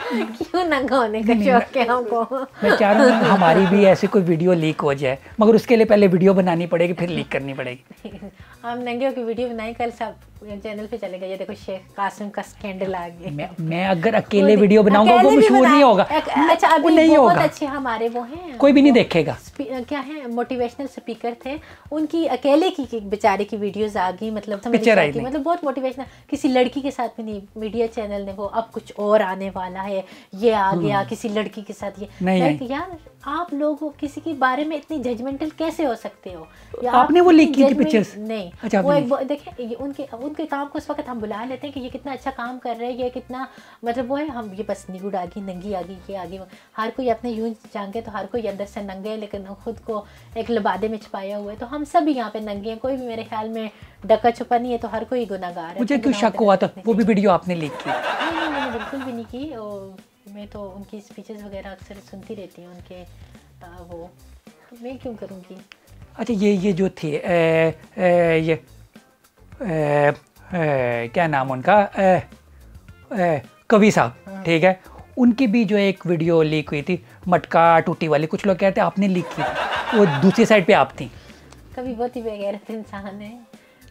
[SPEAKER 2] क्यों नंगा होने का शौक है हमको?
[SPEAKER 1] मैं चाह रहा हूँ हमारी भी ऐसी कोई वीडियो लीक हो जाए, मगर उसके लिए पहले वीडियो बनानी पड़ेगी, फिर लीक करनी पड़ेगी।
[SPEAKER 2] हम नंगे होकर वीडियो बनाए, कल सब चैनल पे चलेगा, ये देखो शेख कासिम का स्कैंडल आ गया।
[SPEAKER 1] मैं अगर अकेले वीडियो बनाऊंगा वो मशहूर नहीं होगा।
[SPEAKER 2] अच्छा, अभी
[SPEAKER 1] नहीं
[SPEAKER 2] बहुत
[SPEAKER 1] होगा,
[SPEAKER 2] अच्छे हमारे वो हैं,
[SPEAKER 1] कोई भी नहीं देखेगा।
[SPEAKER 2] क्या है, मोटिवेशनल स्पीकर थे, उनकी अकेले की बेचारे की वीडियोस आ गई, मतलब मतलब बहुत मोटिवेशनल। किसी लड़की के साथ भी नहीं, मीडिया चैनल ने वो अब कुछ और आने वाला है, ये आ गया किसी लड़की के साथ, ये नहीं। यार आप लोग किसी के बारे में इतनी जजमेंटल कैसे हो सकते हो?
[SPEAKER 1] आपने वो लीक की थी पिक्चर्स?
[SPEAKER 2] नहीं, अच्छा, वो एक देखें उनके काम को उस वक्त हम बुला लेते हैं कि ये कितना अच्छा काम कर रहे हैं, ये कितना मतलब वो है, हम ये बस न्यूड आ गई, नंगी आ गई, ये आ गई। हर कोई अपने यूं जाएंगे तो हर कोई अंदर से नंगे है, लेकिन खुद को एक लबादे में छुपाया हुआ है। तो हम सब यहाँ पे नंगे हैं, कोई भी मेरे ख्याल में डका छुपा नहीं है, तो हर कोई गुनाहगार है।
[SPEAKER 1] मुझे क्यों शक हुआ था वो भी वीडियो आपने लीक की?
[SPEAKER 2] नहीं, मैंने बिल्कुल भी नहीं की। और मैं तो उनकी स्पीचेस वगैरह अक्सर सुनती रहती हूँ उनके, वो मैं क्यों करूँगी?
[SPEAKER 1] अच्छा, ये जो थे ये क्या नाम उनका, कवि साहब, ठीक है, उनकी भी जो एक वीडियो लीक हुई थी मटका टूटी वाली, कुछ लोग कहते हैं आपने लीक की थी, वो दूसरी साइड पे आप थी।
[SPEAKER 2] कवि बहुत ही बेगैरत इंसान है।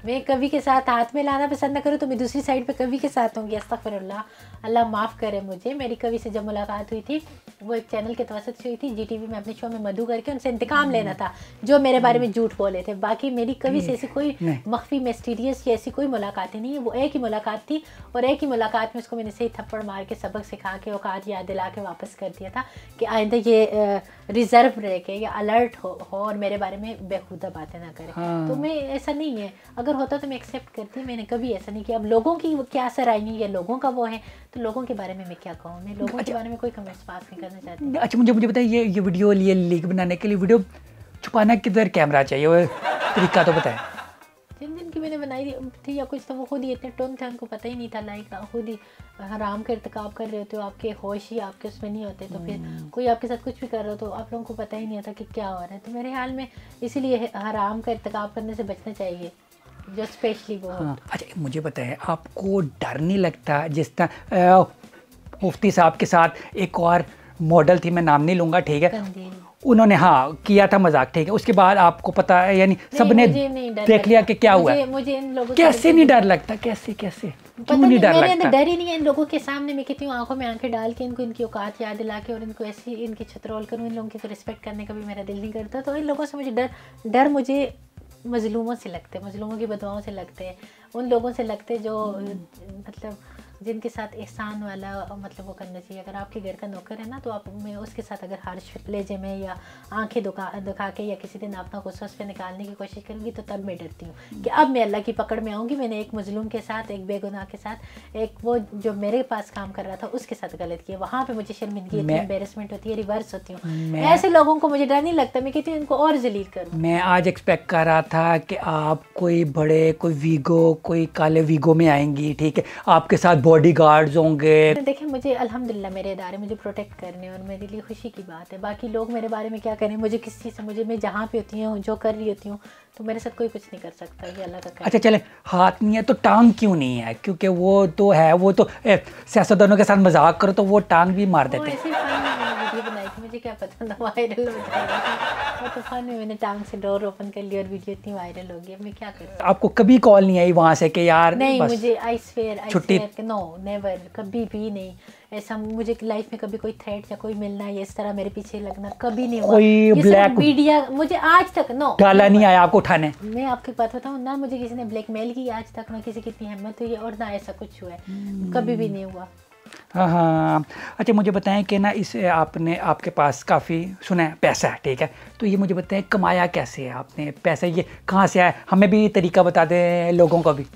[SPEAKER 2] मैं कवि के साथ हाथ में लाना पसंद न करूँ तो मैं दूसरी साइड पे कवि के साथ होंगी। अस्तगफिरुल्लाह, अल्लाह माफ़ करे मुझे। मेरी कवि से जब मुलाकात हुई थी, वो एक चैनल के तवसत से हुई थी, GTV में अपने शो में मधु करके उनसे इंतकाम लेना था जो मेरे बारे में झूठ बोले थे। बाकी मेरी कवि से ऐसी कोई मख्फी मिस्टीरियस या ऐसी कोई मुलाकातें नहीं है। वो एक ही मुलाकात थी और एक ही मुलाकात में उसको मैंने सही थप्पड़ मार के सबक सिखा के औकात याद दिला के वापस कर दिया था कि आइंदा ये रिजर्व रह के या अलर्ट हो और मेरे बारे में बेखुदा बातें ना करे। तो मैं ऐसा नहीं है, अगर होता तो मैं एक्सेप्ट करती। मैंने कभी ऐसा नहीं किया। अब लोगों की क्या सराहनीय है, लोगों का वो है, तो लोगों के बारे में मैं क्या कहूँ? मैं लोगों के बारे में कोई कमेंट्स पास नहीं करना चाहती।
[SPEAKER 1] अच्छा, मुझे बताइए, ये वीडियो लिए लीक बनाने के लिए वीडियो छुपाना किधर कैमरा चाहिए, वो तरीका तो बताएं।
[SPEAKER 2] जिन की मैंने बनाई थी या कुछ, तो वो खुद ही इतने टोन थे, उनको पता ही नहीं था। लाइक खुद ही हराम का इर्तिकाब कर रहे होते हो, आपके होश ही आपके उसमें नहीं होते, तो फिर कोई आपके साथ कुछ भी कर रहा हो तो आप लोगों को पता ही नहीं होता कि क्या हो रहा है। तो मेरे ख्याल में इसीलिए हराम का इर्तिकाब करने से बचना चाहिए, जो स्पेशली वो।
[SPEAKER 1] अच्छा, मुझे बताएं, आपको डर नहीं लगता जिस तरह मुफ्ती साहब के साथ एक और मॉडल थी, मैं नाम नहीं लूँगा, ठीक है, उन्होंने किया था मजाक, ठीक है, उसके बाद आपको पता है, यानी सबने देख लिया कि क्या हुआ?
[SPEAKER 2] मुझे इन लोगों
[SPEAKER 1] कैसे नहीं डर लगता? कैसे क्यों नहीं डर लगता?
[SPEAKER 2] मेरे डर ही नहीं है। इन लोगों के सामने मैं कहती हूँ आंखों में आंखें डाल के इनकी औकात याद दिला के और इनको ऐसी इनकी छतरोल करूँ, इन लोगों की रिस्पेक्ट करने का भी मेरा दिल नहीं करता। तो इन लोगों से मुझे डर मुझे मजलूमों से लगते हैं, मजलूमों की बदुआओं से लगते हैं, उन लोगों से लगते हैं जो मतलब जिनके साथ एहसान वाला मतलब वो करना चाहिए। अगर आपके घर का नौकर है ना, तो आप मैं उसके साथ अगर हार्श लहजे में या आंखें दुखा के या किसी दिन अपना गुस्सा उस पर निकालने की कोशिश करूँगी, तो तब मैं डरती हूँ कि अब मैं अल्लाह की पकड़ में आऊँगी। मैंने एक मजलूम के साथ, एक बेगुनाह के साथ, एक वो जो मेरे पास काम कर रहा था उसके साथ गलत किया, वहाँ पे मुझे शर्मिंदगी, एम्बेरसमेंट होती है, रिवर्स होती हूँ। ऐसे लोगों को मुझे डर नहीं लगता, मैं कहती हूँ इनको और जलील करूँ।
[SPEAKER 1] मैं आज एक्सपेक्ट कर रहा था कि आप कोई बड़े, कोई वीगो, कोई काले वीगो में आएंगी, ठीक है, आपके साथ बॉडीगार्ड्स होंगे।
[SPEAKER 2] देखिए, मुझे अल्हम्दुलिल्लाह मेरे इदारे मुझे प्रोटेक्ट करने और मेरे लिए खुशी की बात है। बाकी लोग मेरे बारे में क्या करें, मुझे किस चीज़ से, मैं जहाँ पे होती हूँ, जो कर रही होती हूँ, तो मेरे साथ कोई कुछ नहीं कर सकता, ये अल्लाह का काम।
[SPEAKER 1] अच्छा चले, हाथ नहीं है तो टांग क्यों नहीं है? क्योंकि वो तो है, वो तो सियासतदानों के साथ मजाक करो तो वो टांग भी मार देते हैं।
[SPEAKER 2] वीडियो बनाई थी, मुझे क्या पता था वायरल हो जाएगा। वो तूफान में मैंने टांग से डोर ओपन कर लिया और वीडियो इतनी वायरल हो गई, मैं क्या करूँ?
[SPEAKER 1] आपको कभी कॉल नहीं आई वहाँ से कि यार?
[SPEAKER 2] नहीं, मुझे आई स्वेयर नो नेवर, कभी भी नहीं ऐसा। मुझे लाइफ में कभी कोई थ्रेट या कोई मिलना या इस तरह मेरे पीछे लगना कभी नहीं हुआ।
[SPEAKER 1] कोई ब्लैक
[SPEAKER 2] मीडिया मुझे आज तक
[SPEAKER 1] डाला नहीं आया आपको उठाने?
[SPEAKER 2] मैं आपकी बात बताऊँ ना, मुझे किसी ने ब्लैकमेल की आज तक, ना किसी की इतनी हिम्मत हुई है और ना ऐसा कुछ हुआ है, कभी भी नहीं हुआ।
[SPEAKER 1] हाँ। अच्छा, मुझे बताएं कि ना इस आपके पास काफ़ी सुना है पैसा है, ठीक है, तो ये मुझे बताएं कमाया कैसे है आपने पैसा, ये कहाँ से आया? हमें भी तरीका बता दें लोगों को भी।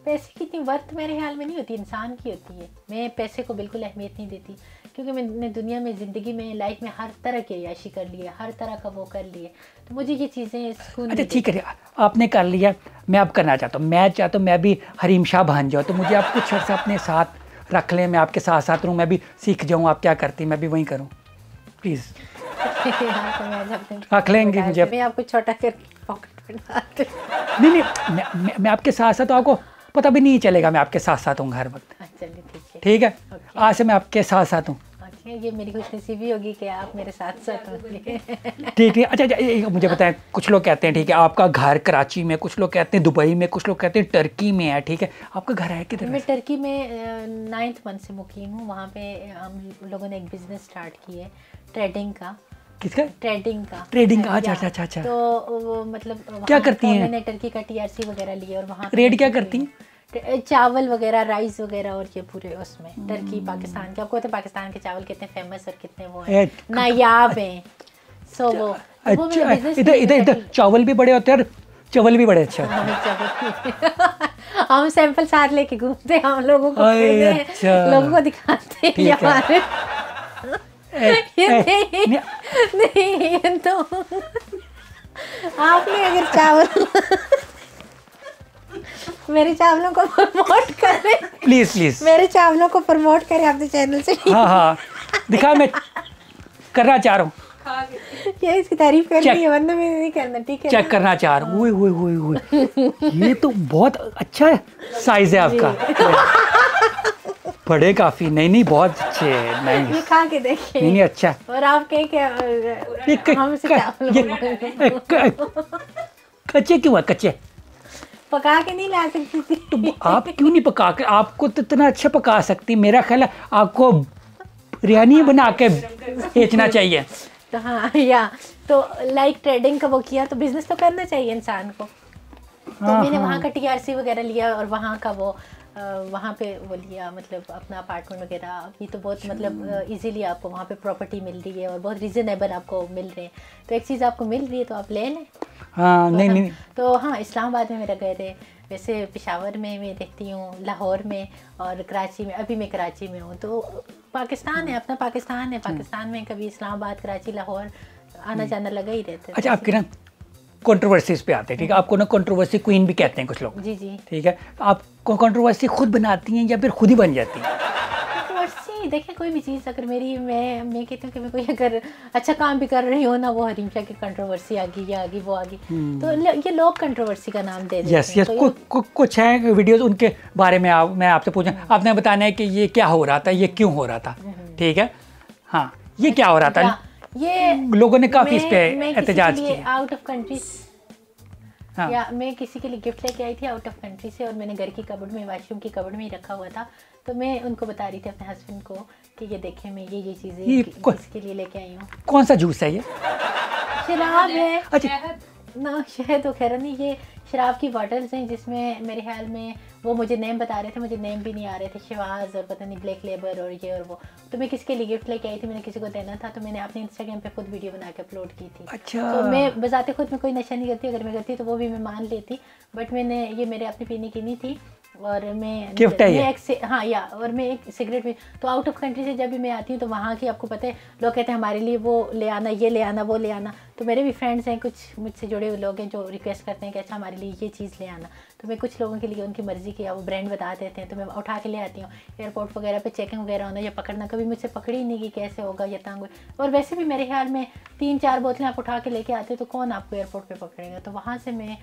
[SPEAKER 2] पैसे की इतनी वर्थ मेरे ख्याल में नहीं होती, इंसान की होती है। मैं पैसे को बिल्कुल अहमियत नहीं देती, क्योंकि मैंने दुनिया में, ज़िंदगी में, लाइफ में हर तरह की अय्याशी कर ली है, हर तरह का वो कर लिए, तो मुझे ये चीज़ें सुकून।
[SPEAKER 1] अच्छा ठीक है, आपने कर लिया, मैं अब करना चाहता हूँ, मैं चाहता हूँ मैं भी हरीम शाह बन जाऊँ, तो मुझे आप कुछ अर्सा अपने साथ रख लें, मैं आपके साथ साथ रहूँ, मैं भी सीख जाऊँ आप क्या करती, मैं भी वही करूँ, प्लीज़। रख लेंगे मुझे,
[SPEAKER 2] मैं आपको छोटा कर पॉकेट में डाल दूँ।
[SPEAKER 1] नहीं, मैं आपके साथ साथ आपको पता भी नहीं चलेगा, मैं आपके साथ साथ हूँ हर वक्त।
[SPEAKER 2] चलिए ठीक है,
[SPEAKER 1] ठीक है, आज से मैं आपके साथ साथ हूँ।
[SPEAKER 2] ये मेरी खुशनसीबी होगी कि आप मेरे साथ साथ होंगे।
[SPEAKER 1] ठीक है। अच्छा, मुझे बताएं, कुछ लोग कहते हैं ठीक है आपका घर कराची में, कुछ लोग कहते हैं दुबई में, कुछ लोग कहते हैं टर्की में है, ठीक है, आपका घर है किधर?
[SPEAKER 2] मैं टर्की में 9th मंथ से मुकीम हूँ। वहाँ पे हम लोगों ने एक बिजनेस स्टार्ट की है ट्रेडिंग का।
[SPEAKER 1] किसका?
[SPEAKER 2] ट्रेडिंग का।
[SPEAKER 1] अच्छा।
[SPEAKER 2] तो वो मतलब
[SPEAKER 1] क्या करती हैं?
[SPEAKER 2] मैंने टर्की का TRC वगैरह लिया और वहाँ
[SPEAKER 1] ट्रेड क्या करती हैं?
[SPEAKER 2] चावल वगैरह, राइस वगैरह और ये पूरे उसमें टर्की पाकिस्तान के, आपको पता है पाकिस्तान के चावल कितने फेमस और कितने वो हैं, नायाब हैं। सो वो
[SPEAKER 1] इधर चावल भी बड़े होते हैं और चावल भी बड़े अच्छे होते
[SPEAKER 2] हैं। हम सैंपल साथ लेके घूमते हैं, हम लोगों को लोगों को दिखाते हैं हमारे। नहीं तो आपने अगर चावल मेरे चावलों को प्रमोट करें
[SPEAKER 1] प्लीज,
[SPEAKER 2] मेरे चावलों को प्रमोट करें अपने चैनल से।
[SPEAKER 1] हाँ दिखा, मैं करना चाह रहा हूँ,
[SPEAKER 2] ये इसकी तारीफ करनी है वरना मैं नहीं करना, ठीक है?
[SPEAKER 1] चेक करना चाह रहा हूँ। ओए ये तो बहुत अच्छा साइज है आपका। बड़े काफी, नहीं बहुत अच्छे हैं। नहीं
[SPEAKER 2] ये खा के देखिए।
[SPEAKER 1] नहीं अच्छा।
[SPEAKER 2] और आप क्या
[SPEAKER 1] कच्चे क्यों है? कच्चे
[SPEAKER 2] पका के नहीं ला सकती थी?
[SPEAKER 1] तो आप क्यों नहीं पका के? आपको तो इतना अच्छा पका सकती, मेरा ख्याल है आपको बिरयानी बना के बेचना चाहिए।
[SPEAKER 2] तो हाँ, या तो लाइक ट्रेडिंग का वो किया, तो बिजनेस तो करना चाहिए इंसान को। तो मैंने वहाँ का TRC वगैरह लिया और वहाँ का वो वहाँ पे वो लिया, मतलब अपना अपार्टमेंट वगैरह। अभी तो बहुत मतलब इजीली आपको वहाँ पे प्रॉपर्टी मिल रही है और बहुत रीज़नेबल आपको मिल रहे हैं। तो एक चीज़ आपको मिल रही है तो आप ले लें।
[SPEAKER 1] हाँ,
[SPEAKER 2] तो
[SPEAKER 1] नहीं।
[SPEAKER 2] तो हाँ, इस्लामाबाद में मेरा घर है, वैसे पेशावर में मैं देखती हूँ, लाहौर में और कराची में। अभी मैं कराची में हूँ। तो पाकिस्तान है, अपना पाकिस्तान है। पाकिस्तान में कभी इस्लामाबाद, कराची, लाहौर आना जाना लगा ही रहता है।
[SPEAKER 1] अच्छा, आपके ना कंट्रोवर्सीज पे आते हैं, ठीक है? आपको ना कंट्रोवर्सी क्वीन भी कहते हैं कुछ लोग।
[SPEAKER 2] जी,
[SPEAKER 1] ठीक है। आप कंट्रोवर्सी खुद बनाती हैं या फिर खुद ही बन जाती हैं?
[SPEAKER 2] कंट्रोवर्सी देखिए, कोई भी चीज़ अगर मैं कहती हूँ कि मैं कोई अगर अच्छा काम भी कर रही हूँ ना, वो हरीम शाह की कंट्रोवर्सी आ गई, ये आ गई, वो आ गई, तो ये लोग कंट्रोवर्सी का नाम दे देते हैं।
[SPEAKER 1] यस, कुछ हैं वीडियोस, उनके बारे में मैं आपसे पूछूं, आपने बताना है कि ये क्या हो रहा था, ये क्यों हो रहा था, ठीक है? हाँ, ये क्या हो रहा था?
[SPEAKER 2] ये
[SPEAKER 1] लोगों ने काफी इस पे एहतजाज किया।
[SPEAKER 2] आउट ऑफ कंट्री, या मैं किसी के लिए गिफ्ट लेके आई थी आउट ऑफ कंट्री से, और मैंने घर की कबर्ड में, वॉशरूम की कबर्ड में ही रखा हुआ था। तो मैं उनको बता रही थी अपने हस्बैंड को कि ये देखें, मैं ये चीज़ें इसके लिए लेके आई हूँ।
[SPEAKER 1] कौन सा जूस है ये?
[SPEAKER 2] शराब है।
[SPEAKER 1] अच्छा,
[SPEAKER 2] ना शहद तो खैर नहीं, ये शराब की बॉटल्स हैं जिसमें मेरे ख्याल में वो मुझे नेम बता रहे थे, मुझे नेम भी नहीं आ रहे थे, शवाज और पता नहीं ब्लैक लेबर और ये और वो। तो मैं किसके लिए गिफ्ट लेके आई थी, मैंने किसी को देना था, तो मैंने अपने इंस्टाग्राम पे खुद वीडियो बना के अपलोड की थी।
[SPEAKER 1] अच्छा।
[SPEAKER 2] तो मैं बजाते खुद में कोई नशा नहीं करती, अगर मैं करती तो वो भी मैं मान लेती, बट मैंने ये मेरे अपने पीने की नहीं थी। और मैं
[SPEAKER 1] गिफ्ट है ये?
[SPEAKER 2] हाँ, या और मैं एक सिगरेट भी, तो आउट ऑफ कंट्री से जब भी मैं आती हूँ तो वहाँ की आपको पता है, लोग कहते हैं हमारे लिए वो ले आना, ये ले आना, वो ले आना। तो मेरे भी फ्रेंड्स हैं, कुछ मुझसे जुड़े हुए लोग हैं जो रिक्वेस्ट करते हैं कि अच्छा हमारे लिए ये चीज़ ले आना। तो मैं कुछ लोगों के लिए उनकी मर्ज़ी की वो ब्रांड बता देते हैं, तो मैं उठा के ले आती हूँ। एयरपोर्ट वगैरह पे चेकिंग वगैरह होना या पकड़ना, कभी मुझसे पकड़ी नहीं कि कैसे होगा या तंग। और वैसे भी मेरे ख्याल में 3-4 बोतलें आप उठा के लेके आते तो कौन आपको एयरपोर्ट पर पकड़ेगा। तो वहाँ से मैं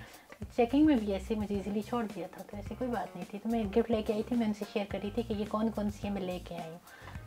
[SPEAKER 2] चेकिंग में भी ऐसे मुझे इजीली छोड़ दिया था, तो ऐसी कोई बात नहीं थी। तो मैं गिफ्ट लेके आई थी, मैं उनसे शेयर करी थी कि ये कौन कौन सी है, मैं लेके आई हूँ।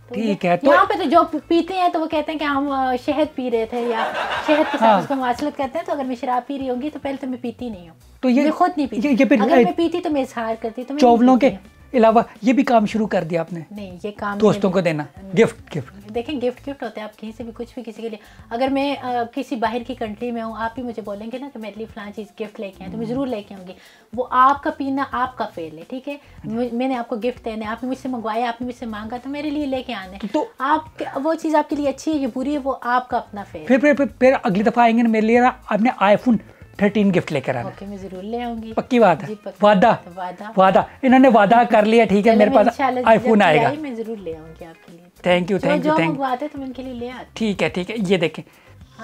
[SPEAKER 2] तो
[SPEAKER 1] ठीक है। तो
[SPEAKER 2] यहाँ पे तो जो पीते हैं तो वो कहते हैं कि हम शहद पी रहे थे या शहद के साथ उसको मुआसलत करते हैं। तो अगर मैं शराब पी रही होंगी तो पहले तो मैं पीती नहीं हूँ, तो ये मैं खुद नहीं पीती। अगर मैं पीती तो मैं इजहार करती। तो
[SPEAKER 1] चावलों के अलावा ये भी काम शुरू कर दिया आपने?
[SPEAKER 2] नहीं, ये काम
[SPEAKER 1] दोस्तों को देना, गिफ्ट
[SPEAKER 2] देखें, गिफ्ट होता है। आप कहीं से भी कुछ भी किसी के लिए, अगर मैं किसी बाहर की कंट्री में हूँ, आप भी मुझे बोलेंगे ना कि मेरे लिए फलां चीज़ गिफ्ट लेके आए, तो मैं ज़रूर लेके आऊँगी। वो आपका पीना आपका फेल है, ठीक है? मैंने आपको गिफ्ट देना है, आपने मुझसे मंगवाया, आपने मुझसे मांगा, तो मेरे लिए लेके आने। तो आप वो चीज़ आपके लिए अच्छी है या बुरी है, वो आपका अपना फेल।
[SPEAKER 1] फिर अगली दफ़ा आएंगे ना मेरे लिए, आपने iPhone 13 गिफ्ट लेकर आना।
[SPEAKER 2] ओके, मैं जरूर ले आऊंगी।
[SPEAKER 1] पक्की बात है? वादा इन्होंने वादा कर लिया, ठीक है? मेरे पास iPhone आएगा,
[SPEAKER 2] मैं जरूर ले आऊंगी आपके लिए।
[SPEAKER 1] Thank you.
[SPEAKER 2] जो मंगवाते तो मैं उनके लिए ले आती।
[SPEAKER 1] ठीक है। ये देखें,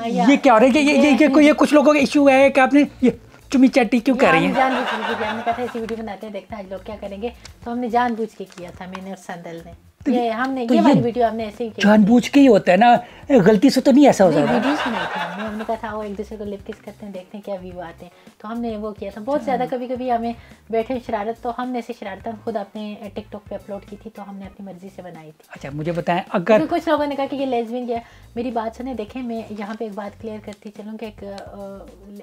[SPEAKER 1] ये क्या हो रहा है? ये कुछ लोगों का इशू है कि आपने ये चुमी चाटी क्यों कर रही है?
[SPEAKER 2] जानबूझ के हमने कहा था ऐसी वीडियो बनाते हैं, देखना आज लोग क्या करेंगे, तो हमने जानबूझ के किया था, मैंने और संदल ने। ये हमने
[SPEAKER 1] तो
[SPEAKER 2] ये वाली वीडियो हमने ऐसे ही की
[SPEAKER 1] जानबूझ के ही होता है ना, गलती से तो नहीं ऐसा होता है।
[SPEAKER 2] वीडियोस बनाई थी हमने कहा था वो एक दूसरे को लिप किस करते हैं, देखते हैं क्या व्यू आते हैं, तो हमने वो किया था। बहुत ज़्यादा कभी कभी हमें बैठे शरारत, तो हमने ऐसी शरारत खुद अपने टिकटॉक पे अपलोड की थी, तो हमने अपनी मर्जी से बनाई थी।
[SPEAKER 1] अच्छा मुझे बताएं, अगर
[SPEAKER 2] कुछ लोगों ने कहा कि ये लेस्बियन है, मेरी बात सुने, देखें मैं यहाँ पे एक बात क्लियर करती चलूँ कि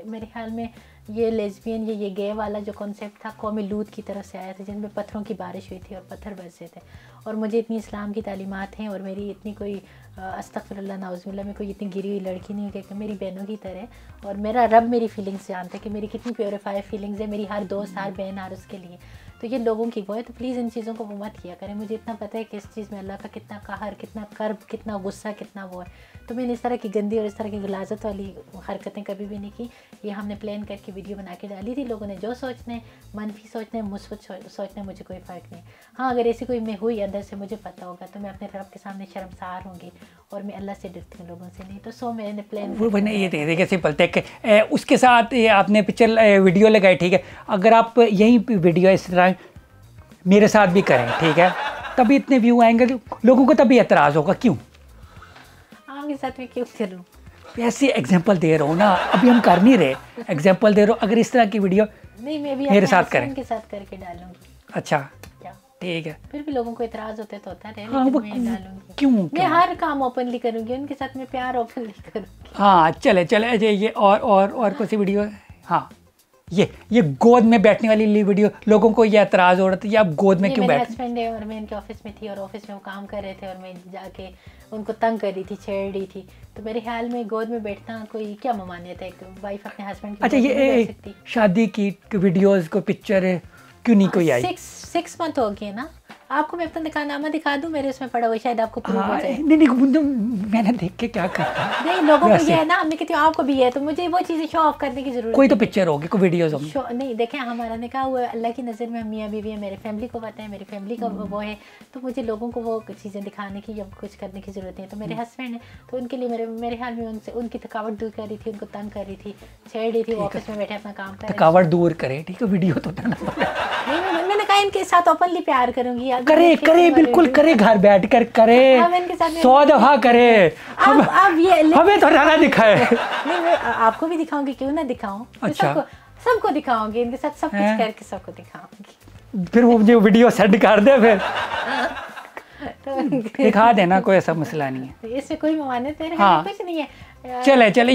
[SPEAKER 2] मेरे ख्याल में ये लेस्बियन ये गे वाला जो कॉन्सेप्ट था कौमी लूत की तरफ से आया था, जिनमें पत्थरों की बारिश हुई थी और पत्थर बरसे थे। और मुझे इतनी इस्लाम की तालीमात हैं और मेरी इतनी कोई अस्तगफिरुल्लाह नाउज़ुबिल्लाह में कोई इतनी गिरी हुई लड़की नहीं है कि मेरी बहनों की तरह, और मेरा रब मेरी फीलिंग्स जानता है कि मेरी कितनी प्योरीफाई फीलिंग्स है मेरी हर दोस्त हर बहन हर उसके लिए। तो ये लोगों की वो है, तो प्लीज़ इन चीज़ों को वो मत किया करें। मुझे इतना पता है कि इस चीज़ में अल्लाह का कितना कहर, कितना कर्ब, कितना गुस्सा, कितना वो है। तो मैंने इस तरह की गंदी और इस तरह की गलाजत वाली हरकतें कभी भी नहीं की। ये हमने प्लान करके वीडियो बना के डाली थी। लोगों ने जो सोचने, मनफी सोचने, मुस्बत सोचने, मुझे कोई फ़र्क नहीं। हाँ, अगर ऐसी कोई मैं हुई अंदर से मुझे पता होगा तो मैं अपने रब के सामने शर्मसार होंगी और मैं अल्लाह से डरती हूँ, लोगों से नहीं। तो सो मैंने प्लान
[SPEAKER 1] वो मैंने ये देखिए सिंपल टेक उसके साथ ये आपने पिक्चर वीडियो लगाई, ठीक है। अगर आप यही वीडियो इस तरह मेरे साथ भी करें, ठीक है, तभी इतने व्यू आएंगे, लोगों को तभी एतराज़ होगा। क्यों
[SPEAKER 2] आपके साथ में क्यों करूँ?
[SPEAKER 1] ऐसे एग्जांपल दे रहा हूँ ना, अभी हम कर नहीं रहे, एग्जांपल दे रहा हूँ। अगर इस तरह की वीडियो
[SPEAKER 2] नहीं मैं भी
[SPEAKER 1] मेरे साथ करें,
[SPEAKER 2] उनके साथ करके डालूंगी।
[SPEAKER 1] अच्छा
[SPEAKER 2] क्या
[SPEAKER 1] ठीक है,
[SPEAKER 2] फिर भी लोगों को इतराज़ होते तो होता रहे,
[SPEAKER 1] हाँ,
[SPEAKER 2] लेकिन
[SPEAKER 1] वो
[SPEAKER 2] मैं डालूंगी।
[SPEAKER 1] क्यों
[SPEAKER 2] मैं हर काम ओपनली करूंगी, उनके साथ मैं प्यार ओपनली करूंगी।
[SPEAKER 1] हाँ चले चले अजय, ये और कौन सी वीडियो है? हाँ ये गोद में बैठने वाली वीडियो, लोगों को ये एतराज़ हो रहा था, ये आप गोद में क्यों बैठ?
[SPEAKER 2] मेरे हस्बैंड है और मैं इनके ऑफिस में थी और ऑफिस में वो काम कर रहे थे और मैं जाके उनको तंग कर रही थी, छेड़ रही थी। तो मेरे ख्याल में गोद में बैठना कोई क्या ममानियत है, एक वाइफ अपने हस्बैंड की
[SPEAKER 1] अच्छा
[SPEAKER 2] गोद में नहीं
[SPEAKER 1] ये
[SPEAKER 2] बैठ सकती?
[SPEAKER 1] शादी की वीडियोस को पिक्चर क्यों नहीं कोई आई?
[SPEAKER 2] 6 मंथ हो गए ना। आपको मैं अपना निकाहनामा दिखा दूं, मेरे उसमें पड़ा हुआ, शायद आपको प्रूव हो जाए।
[SPEAKER 1] नहीं मैंने देख के क्या करता,
[SPEAKER 2] नहीं लोगों को ये है ना, मैं कहती हूँ आपको भी है, तो मुझे वो चीज़ें शो ऑफ करने की जरूरत
[SPEAKER 1] कोई तो पिक्चर होगी, कोई वीडियोस होंगी।
[SPEAKER 2] नहीं देखें, हमारा निकाह हुआ है, अल्लाह की नज़र में हम मियाँ बीवी है, मेरे फैमिली को पता है, मेरी फैमिली का वो है, तो मुझे लोगों को वो चीज़ें दिखाने की या कुछ करने की ज़रूरत नहीं है। तो मेरे हस्बैंड है, तो उनके लिए मेरे ख्याल में उनसे उनकी थकावट दूर कर रही थी, उनको तंग कर रही थी, छेड़ रही थी, वो ऑफिस में बैठे अपना काम कर रहे थे।
[SPEAKER 1] थकावट दूर करे, ठीक है, वीडियो तो
[SPEAKER 2] नहीं मैंने कहा इनके साथ ओपनली प्यार करूंगी,
[SPEAKER 1] करे बिल्कुल करे, घर बैठ कर करे, 100 दफा करे।
[SPEAKER 2] अब ये
[SPEAKER 1] हमें तो ज्यादा दिखाए।
[SPEAKER 2] नहीं मैं आपको भी दिखाऊंगी, क्यों ना दिखाऊं?
[SPEAKER 1] अच्छा
[SPEAKER 2] सबको दिखाऊंगी, इनके साथ सब कुछ करके सबको दिखाऊंगी।
[SPEAKER 1] फिर वो मुझे वीडियो सेंड कर दे, फिर दिखा देना, कोई ऐसा मसला नहीं है,
[SPEAKER 2] इससे कोई ममानियत है?
[SPEAKER 1] हाँ
[SPEAKER 2] कुछ नहीं है।
[SPEAKER 1] चले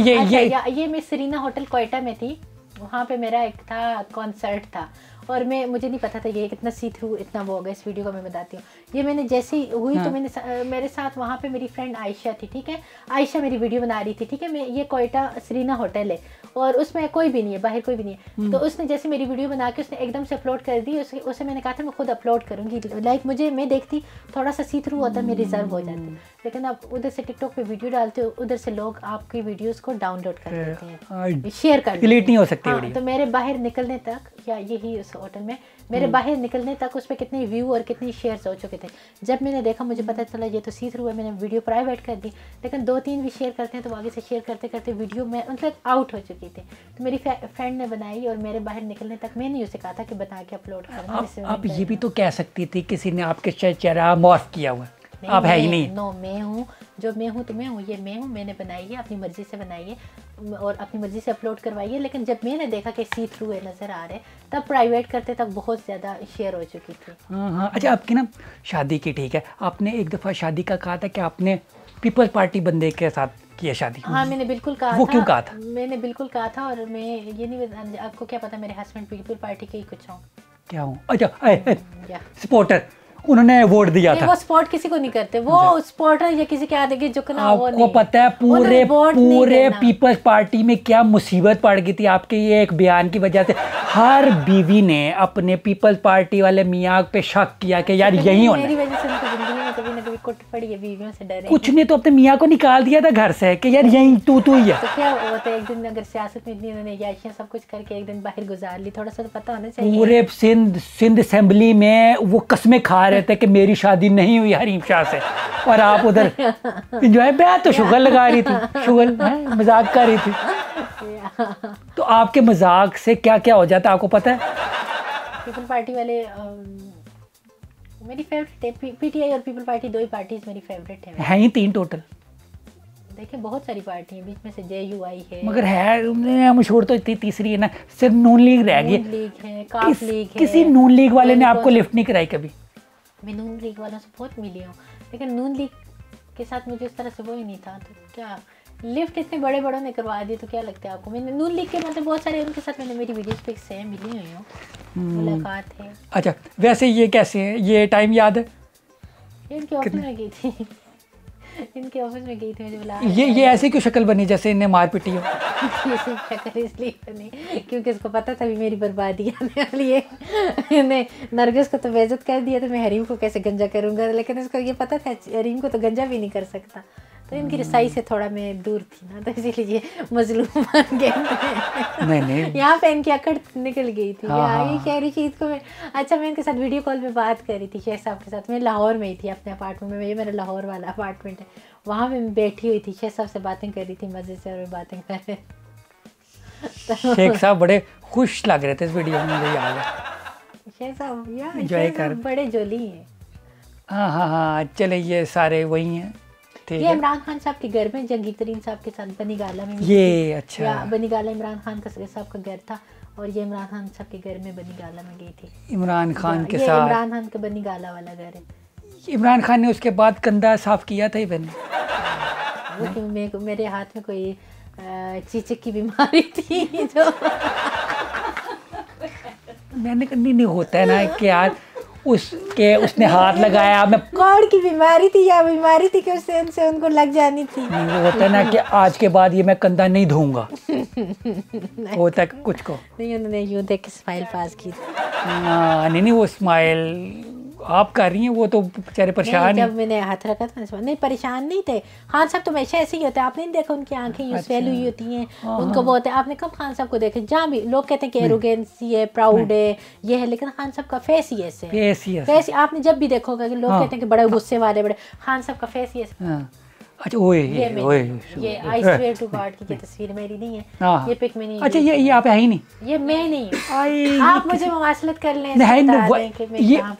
[SPEAKER 2] ये मैं सरीना होटल कोयटा में थी, वहाँ पे मेरा एक था कॉन्सर्ट था और मुझे नहीं पता था ये कितना सी थ्रू इतना वो होगा। इस वीडियो को मैं बताती हूँ। ये मैंने जैसे ही हुई तो मैंने मेरे साथ वहाँ पे मेरी फ्रेंड आयशा थी, ठीक है, आयशा मेरी वीडियो बना रही थी, ठीक है। मैं ये कोयटा सरीना होटल है और उसमें कोई भी नहीं है, बाहर कोई भी नहीं है। तो उसने जैसे मेरी वीडियो बना के उसने एकदम से अपलोड कर दी। उसे मैंने कहा था मैं खुद अपलोड करूँगी, लाइक मैं देखती थोड़ा सा सी थ्रू होता, मैं रिजर्व हो जाती, लेकिन आप उधर से टिकटॉक पे वीडियो डालते हो, उधर से लोग आपकी वीडियोस को डाउनलोड कर लेते हैं, शेयर कर लेते हैं।
[SPEAKER 1] नहीं हो सकती वीडियो।
[SPEAKER 2] तो मेरे बाहर निकलने तक, या यही उस होटल में मेरे बाहर निकलने तक उस पर कितने व्यू और कितनी शेयर्स हो चुके थे। जब मैंने देखा मुझे पता चला ये तो सी थ्रू है, मैंने वीडियो प्राइवेट कर दी, लेकिन 2-3 भी शेयर करते हैं तो आगे से शेयर करते करते वीडियो में मतलब आउट हो चुकी थी। तो मेरी फ्रेंड ने बनाई और मेरे बाहर निकलने तक मैंने उसे कहा था कि बता के अपलोड करना।
[SPEAKER 1] आप ये भी तो कह सकती थी किसी ने आपके चेहरा मॉर्फ किया हुआ, आप है ही नहीं।
[SPEAKER 2] नो, मैं हूँ जो मैं हूँ, तो मैं हूँ, ये मैं हूँ, मैंने बनाई है, अपनी मर्जी से बनाई है और अपनी मर्जी से अपलोड करवाई है। लेकिन जब मैंने देखा कि सी थ्रू है, नज़र आ रहे, तब प्राइवेट करते तक बहुत ज़्यादा शेयर हो चुकी थी।
[SPEAKER 1] हाँ अच्छा, आपकी ना शादी की, ठीक है, आपने एक दफ़ा शादी का कहा था कि आपने पीपल्स पार्टी बंदे के साथ किया शादी।
[SPEAKER 2] हाँ मैंने बिल्कुल कहा
[SPEAKER 1] वो
[SPEAKER 2] था।
[SPEAKER 1] क्यों कहा था?
[SPEAKER 2] मैंने बिल्कुल कहा था और मैं ये नहीं, आपको क्या पता मेरे हस्बैंड पीपल पार्टी के ही कुछ हूँ।
[SPEAKER 1] क्या हूँ? अच्छा सपोर्टर, उन्होंने वोट दिया था।
[SPEAKER 2] वो सपोर्ट किसी को नहीं करते, वो सपोर्टर या किसी के आगे झुकना, वो नहीं।
[SPEAKER 1] आपको पता है पूरे पीपल्स पार्टी में क्या मुसीबत पड़ गई थी आपके ये एक बयान की वजह से। हर बीवी ने अपने पीपल्स पार्टी वाले मियाँ पे शक किया कि यार यही होना।
[SPEAKER 2] मेरी वजह से उनकी जिंदगी में कभी ना कभी कुट पड़ी है, बीवियों से डरे।
[SPEAKER 1] कुछ ने तो अपने मियाँ को निकाल दिया था घर से कि यार यही तू ही है।
[SPEAKER 2] तो क्या होता है, एक दिन अगर सियासत में इतनी उन्होंने याशियाँ सब कुछ करके एक दिन बाहर गुजार ली, थोड़ा सा तो पता होना चाहिए।
[SPEAKER 1] पूरे सिंध असेंबली में वो कस्में खा रहे थे कि मेरी शादी नहीं हुई हरीम शाह से, और आप उधर एंजॉय। मैं तो शुगर लगा रही थी, शुगर मजाक कर रही थी। तो आपके मजाक से क्या क्या हो जाता है आपको पता है?
[SPEAKER 2] पीपल पार्टी वाले मेरी फेवरेट है पीटीआई और पीपल पार्टी, 2 ही पार्टीज मेरी फेवरेट है।
[SPEAKER 1] हैं ही 3 टोटल।
[SPEAKER 2] देखिए बहुत सारी पार्टी है, बीच में से जेयूआई है,
[SPEAKER 1] मगर है मशहूर तो इतनी तीसरी है ना, सिर्फ नून लीग रह गई।
[SPEAKER 2] नून लीग है, काफ लीग है।
[SPEAKER 1] किसी नून लीग वाले ने आपको लिफ्ट नहीं कराई कभी?
[SPEAKER 2] मैं नून लीग वालों से बहुत मिली हूँ, लेकिन नून लीग के साथ मुझे इस तरह से वो ही नहीं था। तो क्या लिफ्ट इतने बड़े बड़ों ने करवा दी, तो क्या लगता है आपको? मैंने नून लीग के मतलब बहुत सारे उनके साथ मैंने मेरी वीडियोस पे से मिली हुई हूँ, मुलाकात है।
[SPEAKER 1] अच्छा वैसे ये कैसे है, ये टाइम याद है?
[SPEAKER 2] इनके ऑफिस में गई थी इनके ऑफिस में गई थी, मुझे बुला।
[SPEAKER 1] ये ऐसे क्यों शक्ल बनी जैसे इन्हें मार पिटी हो?
[SPEAKER 2] ये शक्ल इसलिए बनी क्योंकि इसको पता था भी मेरी बर्बादी आने वाली है। इन्हें नरगिस को तो बेइज्जत कर दिया, तो मैं हरीम को कैसे गंजा करूँगा, लेकिन इसको ये पता था हरीम को तो गंजा भी नहीं कर सकता। तो इनकी रसाई से थोड़ा मैं दूर थी ना, तो इसीलिए मजलूम बन गए।
[SPEAKER 1] नहीं
[SPEAKER 2] यहाँ पे इनकी अकड़ निकल गई थी। ये कह रही थी इसको मैं, अच्छा मैं इनके साथ वीडियो कॉल पे बात कर रही थी शेख साहब के साथ। मैं लाहौर में ही थी अपने अपार्टमेंट में, ये मेरा लाहौर वाला अपार्टमेंट है, वहाँ पे मैं बैठी हुई थी, शेख साहब से बातें कर रही थी मज़े से, और बातें कर रहे।
[SPEAKER 1] शेख साहब बड़े खुश लग रहे थे इस वीडियो में, मुझे याद है।
[SPEAKER 2] शेख साहब यार
[SPEAKER 1] एंजॉय कर,
[SPEAKER 2] बड़े जोली हैं।
[SPEAKER 1] हाँ चले ये सारे वही हैं।
[SPEAKER 2] ये इमरान खान साहब के घर में जंगीर तरीन साहब के साथ बनी गाला में,
[SPEAKER 1] ये अच्छा
[SPEAKER 2] बनी गाला इमरान खान साहब का घर था, और ये इमरान खान साहब के घर में बनी गाला में गई थी।
[SPEAKER 1] इमरान खान के
[SPEAKER 2] ये
[SPEAKER 1] साथ
[SPEAKER 2] इमरान खान का बनी गाला वाला घर है।
[SPEAKER 1] इमरान खान ने उसके बाद कंधा साफ किया था इवन।
[SPEAKER 2] वो मेरे हाथ में कोई चीचक की बीमारी थी जो
[SPEAKER 1] मैंने नहीं होता है ना कि यार उसने हाथ लगाया, मैं
[SPEAKER 2] कौड़ की बीमारी थी या बीमारी थी कि उससे उनसे उनको लग जानी थी।
[SPEAKER 1] नहीं वो होता है ना कि आज के बाद ये मैं कंधा नहीं धोऊंगा। होता है कुछ को
[SPEAKER 2] नहीं, उन्होंने यूं देख के स्माइल पास की थी।
[SPEAKER 1] नहीं वो स्माइल आप कर रही हैं, वो तो बेचारे परेशान।
[SPEAKER 2] जब मैंने हाथ रखा था नहीं, परेशान नहीं थे। खान साहब तो हमेशा ऐसे ही होते हैं, आपने नहीं देखा उनकी आंखें यूं स्वेल हुई होती हैं, उनको बहुत है। आपने कब खान साहब को देखे? जहाँ भी लोग कहते हैं कि एरोगेंसी है, प्राउड है, ये है, लेकिन खान साहब का फेस ही ऐसे है। फेस आपने जब भी देखोगे कि लोग कहते हैं कि बड़े गुस्से वाले, बड़े, खान साहब का फेस ही ऐसे।
[SPEAKER 1] अच्छा ओए
[SPEAKER 2] ये आई स्वेयर टू गॉड की तस्वीर मेरी नहीं है, ये पिक में नहीं।
[SPEAKER 1] अच्छा ये आप है ही नहीं,
[SPEAKER 2] ये मैं नहीं हूँ। आप मुझे मुवासलत कर लें,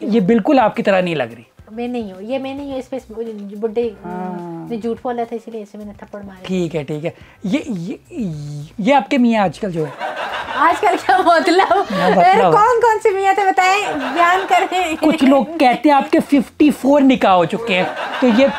[SPEAKER 1] ये बिल्कुल आपकी तरह नहीं लग रही।
[SPEAKER 2] मैं नहीं हूँ, ये मैं नहीं हूँ। इस पे बुड्ढे ने झूठ बोला था, इसलिए ऐसे मैंने थप्पड़ मारे।
[SPEAKER 1] ठीक है ये आपके मियाँ आजकल जो है,
[SPEAKER 2] आजकल क्या मतलब कौन से मियाँ थे बताएं, बयान करें।
[SPEAKER 1] कुछ लोग कहते हैं आपके 54 निकाह हो चुके हैं, तो ये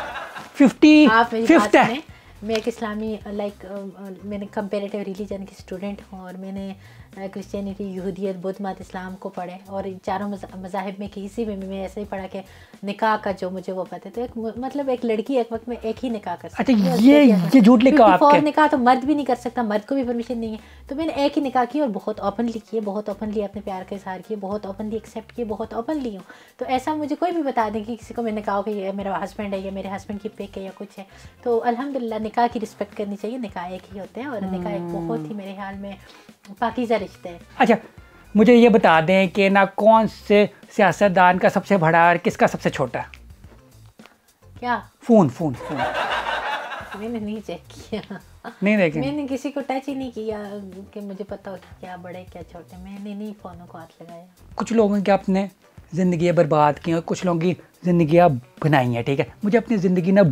[SPEAKER 1] 55th है।
[SPEAKER 2] मैं एक इस्लामी मैंने कंपेरेटिव रिलीजन की स्टूडेंट हूँ, और मैंने क्रिश्चियनिटी, यहूदियत, बुद्ध मत, इस्लाम को पढ़े, और चारों मज़ाहिब में किसी में भी मैं ऐसे ही पढ़ा कि निकाह का जो मुझे वो पता है। तो एक लड़की एक वक्त में एक ही निकाह कर सकती है।
[SPEAKER 1] अच्छा ये झूठ लिखा आपके?
[SPEAKER 2] निकाह तो मर्द भी नहीं कर सकता, मर्द को भी परमिशन नहीं है। तो मैंने एक ही निकाह की, और बहुत ओपनली किए, बहुत ओपनली अपने प्यार का इजहार किए, बहुत ओपनली एक्सेप्ट किए, बहुत ओपनली हूँ। तो ऐसा मुझे कोई भी बता दें कि किसी को मैंने कहा कि ये मेरा हस्बैंड है, या मेरे हस्बैंड की पिक है, या कुछ है, तो अल्हम्दुलिल्लाह निकाह की रिस्पेक्ट करनी चाहिए। निकाह एक ही होते हैं, और निकाह एक बहुत ही मेरे ख्याल में पाकीज़ा रिश्ते हैं।
[SPEAKER 1] अच्छा मुझे ये बता दें कि ना कौन से सियासतदान का सबसे बड़ा और किसका सबसे छोटा?
[SPEAKER 2] क्या
[SPEAKER 1] फोन
[SPEAKER 2] मैंने नहीं चेक किया,
[SPEAKER 1] नहीं देखें,
[SPEAKER 2] मैंने किसी को टच ही नहीं किया कि मुझे पता हो कि क्या बड़े क्या छोटे। मैंने नहीं फ़ोनों को हाथ लगाया।
[SPEAKER 1] कुछ लोगों की अपने ज़िंदगी बर्बाद की और कुछ लोगों की ज़िंदगी बनाई है, ठीक है? मुझे अपनी ज़िंदगी ना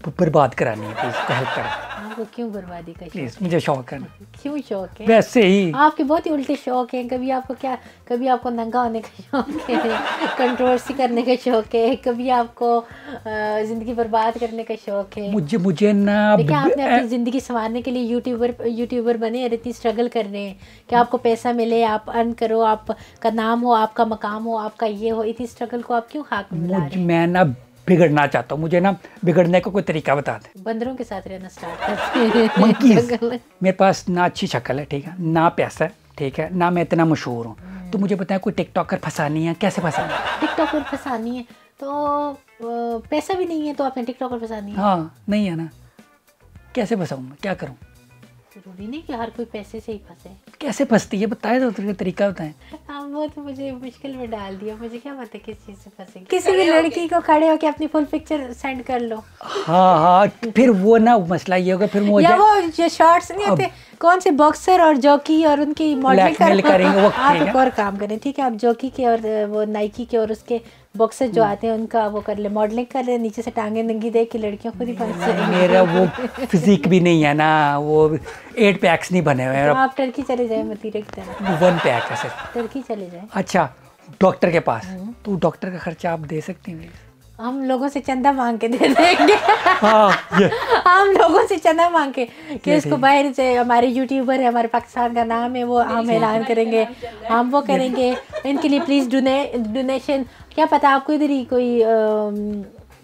[SPEAKER 1] बर्बाद करानी है, प्लीज़ हेल्प करें।
[SPEAKER 2] आपको क्यों बर्बादी का
[SPEAKER 1] प्लीज़? मुझे शौक है।
[SPEAKER 2] क्यों शौक है?
[SPEAKER 1] वैसे ही
[SPEAKER 2] आपके बहुत ही उल्टे शौक हैं। कभी आपको नंगा होने का शौक है, कंट्रोवर्सी करने का शौक है, कभी आपको ज़िंदगी बर्बाद करने का शौक है।
[SPEAKER 1] मुझे ना
[SPEAKER 2] देखिए आपने अपनी ज़िंदगी संवारने के लिए यूट्यूबर बने और इतनी स्ट्रगल कर रहे हैं कि आपको पैसा मिले, आप अर्न करो, आपका नाम हो, आपका मकाम हो, आपका ये हो। इतनी स्ट्रगल को आप क्यों खाक में मिला रहे हैं?
[SPEAKER 1] मैं ना बिगड़ना चाहता हूँ, मुझे ना बिगड़ने का कोई तरीका बता दे।
[SPEAKER 2] बंदरों के साथ रहना स्टार्ट करते।
[SPEAKER 1] मेरे पास ना अच्छी शक्ल है, ठीक है, ना पैसा है, ठीक है, ना मैं इतना मशहूर हूँ, तो मुझे बताया कोई टिकटॉकर फंसानी है, कैसे फंसानी है?
[SPEAKER 2] टिकटॉकर फंसानी है तो पैसा भी नहीं है तो आपने टिकटॉकर फंसानी है?
[SPEAKER 1] हाँ नहीं है ना, कैसे फंसाऊँ मैं, क्या करूँ?
[SPEAKER 2] जरूरी नहीं कि हर कोई पैसे से ही फंसे।
[SPEAKER 1] कैसे फंसती है बताए तो तरीका बताएं।
[SPEAKER 2] आप वो तो मुझे मुश्किल में डाल दिया, मुझे क्या पता किस चीज़ से फंसेगी। किसी भी लड़की को खड़े होकर अपनी फुल पिक्चर सेंड कर लो।
[SPEAKER 1] हाँ फिर वो ना मसला ये होगा, फिर मुझे
[SPEAKER 2] या वो जो शॉर्ट्स नहीं होते कौन से बॉक्सर और जॉकी और उनकी मॉडलिंग
[SPEAKER 1] करेंगे वो,
[SPEAKER 2] आप एक और काम करें, ठीक है, आप जॉकी के और वो नाइकी के और उसके बॉक्सर जो आते हैं उनका वो कर ले, मॉडलिंग कर ले, नीचे से टांगे नंगी देख के लड़कियों खुद ही फंस जाएंगी।
[SPEAKER 1] मेरा वो फिजिक भी नहीं है ना, वो 8 पैक्स नहीं बने हुए हैं।
[SPEAKER 2] तो आप टर्की चले जाए, मतीरे की तरह
[SPEAKER 1] 1 पैक है सिर्फ।
[SPEAKER 2] टर्की चले जाए।
[SPEAKER 1] अच्छा, डॉक्टर के पास, तो डॉक्टर का खर्चा आप दे सकते हैं?
[SPEAKER 2] हम लोगों से चंदा मांग के दे देंगे।
[SPEAKER 1] हाँ, ये
[SPEAKER 2] हम लोगों से चंदा मांग के कि इसको बाहर से, हमारे यूट्यूबर है, हमारे पाकिस्तान का नाम है, वो हम ऐलान करेंगे, हम वो करेंगे इनके लिए प्लीज़ डोनेशन। क्या पता आपको इधर ही कोई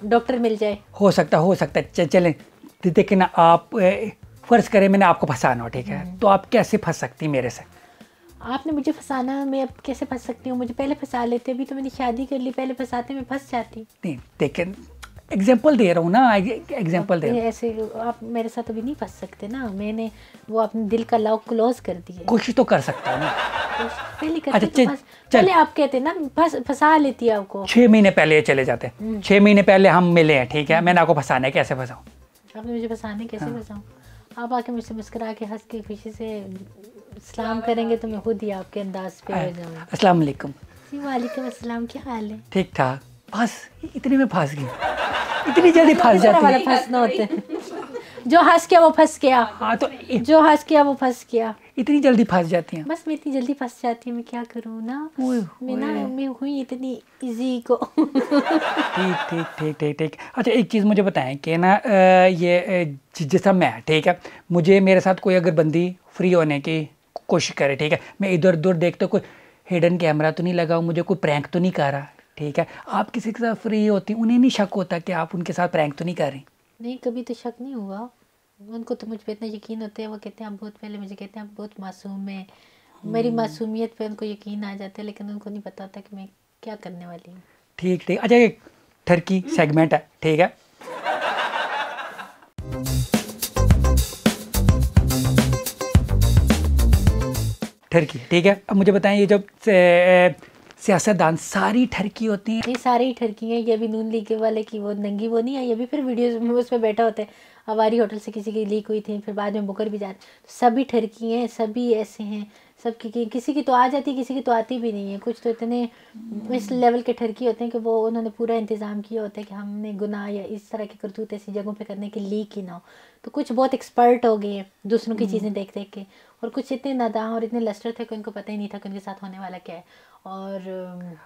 [SPEAKER 2] डॉक्टर मिल जाए। हो सकता
[SPEAKER 1] है। चलें देखिए ना, आप फ़र्ज़ करें मैंने आपको फंसाना हो, ठीक है, तो आप कैसे फंस सकती मेरे से?
[SPEAKER 2] आपने मुझे फंसाना, मैं अब कैसे फंस सकती हूँ? मुझे पहले फंसा लेते, अभी तो मैंने शादी कर ली, पहले फंसाते मैं फंस जाती।
[SPEAKER 1] नहीं देखिए, एग्जाम्पल दे रहा हूँ ना, एग्जाम्पल दे रहा हूँ।
[SPEAKER 2] ऐसे आप मेरे साथ अभी नहीं फंस सकते ना, मैंने वो अपने दिल का लॉक क्लोज कर दिया।
[SPEAKER 1] कोशिश तो कर सकता हूँ ना,
[SPEAKER 2] पहले करते तो पहले आप कहते ना फंसा लेती है आपको।
[SPEAKER 1] 6 महीने पहले चले जाते, 6 महीने पहले हम मिले हैं, ठीक है, मैंने आपको फंसाना है, कैसे फंसाऊँ?
[SPEAKER 2] आपने मुझे फंसाने कैसे फंसाऊँ? आप आके मुझसे मुस्कुरा के हंस के खुशी से सलाम करेंगे तो मैं खुद ही आपके अंदाज पे हो जाऊँगी।
[SPEAKER 1] अस्सलाम वालेकुम।
[SPEAKER 2] जी वालेकुम अस्सलाम, क्या हाल है?
[SPEAKER 1] ठीक ठाक। बस इतने में फंस गई, इतनी जल्दी फंस जाती है।
[SPEAKER 2] फंसना होता है, जो हंस गया वो फंस गया। हाँ, तो जो हंस गया वो फंस गया।
[SPEAKER 1] इतनी जल्दी फंस जाती हैं?
[SPEAKER 2] बस मैं इतनी जल्दी फंस जाती हूँ, मैं क्या करूँ ना, मैं हुई इतनी इजी को।
[SPEAKER 1] ठीक। अच्छा, एक चीज़ मुझे बताएं कि ना, ये जैसा मैं, ठीक है, मुझे मेरे साथ कोई अगर बंदी फ्री होने की कोशिश करे, ठीक है, मैं इधर उधर देखता कोई हिडन कैमरा तो नहीं लगा, मुझे कोई प्रैंक तो नहीं कर रहा, ठीक है, आप किसी के साथ फ्री होती, उन्हें नहीं शक होता कि आप उनके साथ प्रैंक तो नहीं कर रही?
[SPEAKER 2] नहीं, कभी तो शक नहीं हुआ उनको, तो मुझ पे इतना यकीन होता है। वो कहते हैं आप बहुत, पहले मुझे कहते हैं आप बहुत मासूम है, मेरी मासूमियत पे उनको यकीन आ जाता है, लेकिन उनको नहीं पता होता कि मैं क्या करने वाली हूँ। ठीक।
[SPEAKER 1] अच्छा, एक ठरकी सेगमेंट है, ठीक है, ठरकी, ठीक है। अब मुझे बताएं, ये जब सियासतदान सारी ठरकी होती हैं?
[SPEAKER 2] ये सारी ठरकी हैं। ये भी नून लीग वाले की वो नंगी वो नहीं है, ये भी फिर वीडियोस में उस पर बैठा होता है, हमारी होटल से किसी की लीक हुई थी, फिर बाद में मुकर भी जाते, सभी ठरकी हैं, सभी ऐसे हैं, सबकी किसी की तो आ जाती है, किसी की तो आती भी नहीं है। कुछ तो इतने इस लेवल के ठरकी होते हैं कि वो उन्होंने पूरा इंतज़ाम किया होता है कि हमने गुनाह या इस तरह की करतूत ऐसी जगहों पे करने के लीक ही ना हो। तो कुछ बहुत एक्सपर्ट हो गए हैं दूसरों की चीज़ें देख देख के, और कुछ इतने नादान और इतने लस्टर थे कि उनको पता ही नहीं था कि उनके साथ होने वाला क्या है। और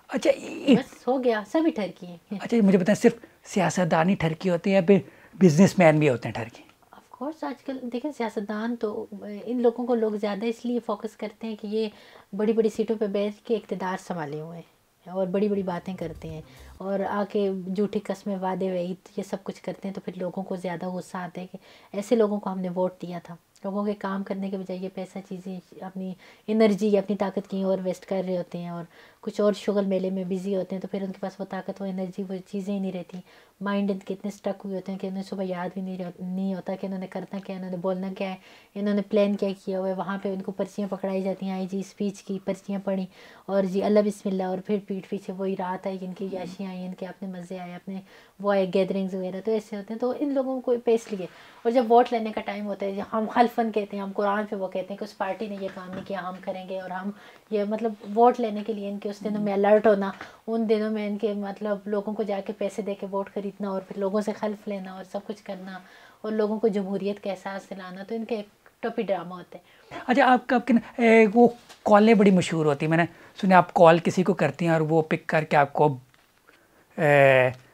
[SPEAKER 1] अच्छा,
[SPEAKER 2] बस हो गया, सभी ठरकी हैं।
[SPEAKER 1] अच्छा, मुझे बताएं, सिर्फ सियासतदान ही ठरकी होते हैं या फिर बिजनेसमैन भी होते हैं ठरकी?
[SPEAKER 2] ऑफकोर्स आजकल देखें, सियासतदान तो इन लोगों को लोग ज़्यादा इसलिए फोकस करते हैं कि ये बड़ी बड़ी सीटों पे बैठ के इक़्तिदार संभाले हुए हैं और बड़ी बड़ी बातें करते हैं और आके झूठी कस्में वादे वईद ये सब कुछ करते हैं, तो फिर लोगों को ज़्यादा गुस्सा आता है कि ऐसे लोगों को हमने वोट दिया था। लोगों के काम करने के बजाय ये पैसा चीज़ें अपनी एनर्जी या अपनी ताकत कहीं और वेस्ट कर रहे होते हैं और कुछ और शुगल मेले में बिजी होते हैं, तो फिर उनके पास वो ताकत, वो एनर्जी, वो चीज़ें ही नहीं रहती। माइंड इनके इतने स्टक हुए होते हैं कि उन्हें सुबह याद भी नहीं होता कि इन्होंने करना क्या है, इन्होंने बोलना क्या है, इन्होंने प्लान क्या किया हुआ है। वहाँ पे उनको पर्चियाँ पकड़ाई जाती हैं, आई जी स्पीच की पर्चियाँ पढ़ी और जी अल्लाह बिस्मिल्लाह, और फिर पीठ पीछे वही रात आई, इनकी याशियाँ आई, इनके अपने मज़े आए, अपने वो आए गैदरिंग्स वगैरह, तो ऐसे होते हैं। तो इन लोगों को पेश लिए, और जब वोट लेने का टाइम होता है, हम हल्फन कहते हैं, हम कुरान पे वो कहते हैं कि उस पार्टी ने ये काम नहीं किया, हम करेंगे, और हम ये मतलब वोट लेने के लिए इनके उस दिनों में अलर्ट होना, उन दिनों में इनके मतलब लोगों को जाके पैसे दे के वोट खरीदना और फिर लोगों से खल्फ लेना और सब कुछ करना और लोगों को जमहूरियत का एहसास दिलाना, तो इनके एक टॉपी ड्रामा होते हैं।
[SPEAKER 1] अच्छा, आपके वो कॉलें बड़ी मशहूर होती हैं, मैंने सुना आप कॉल किसी को करती हैं और वो पिक करके आपको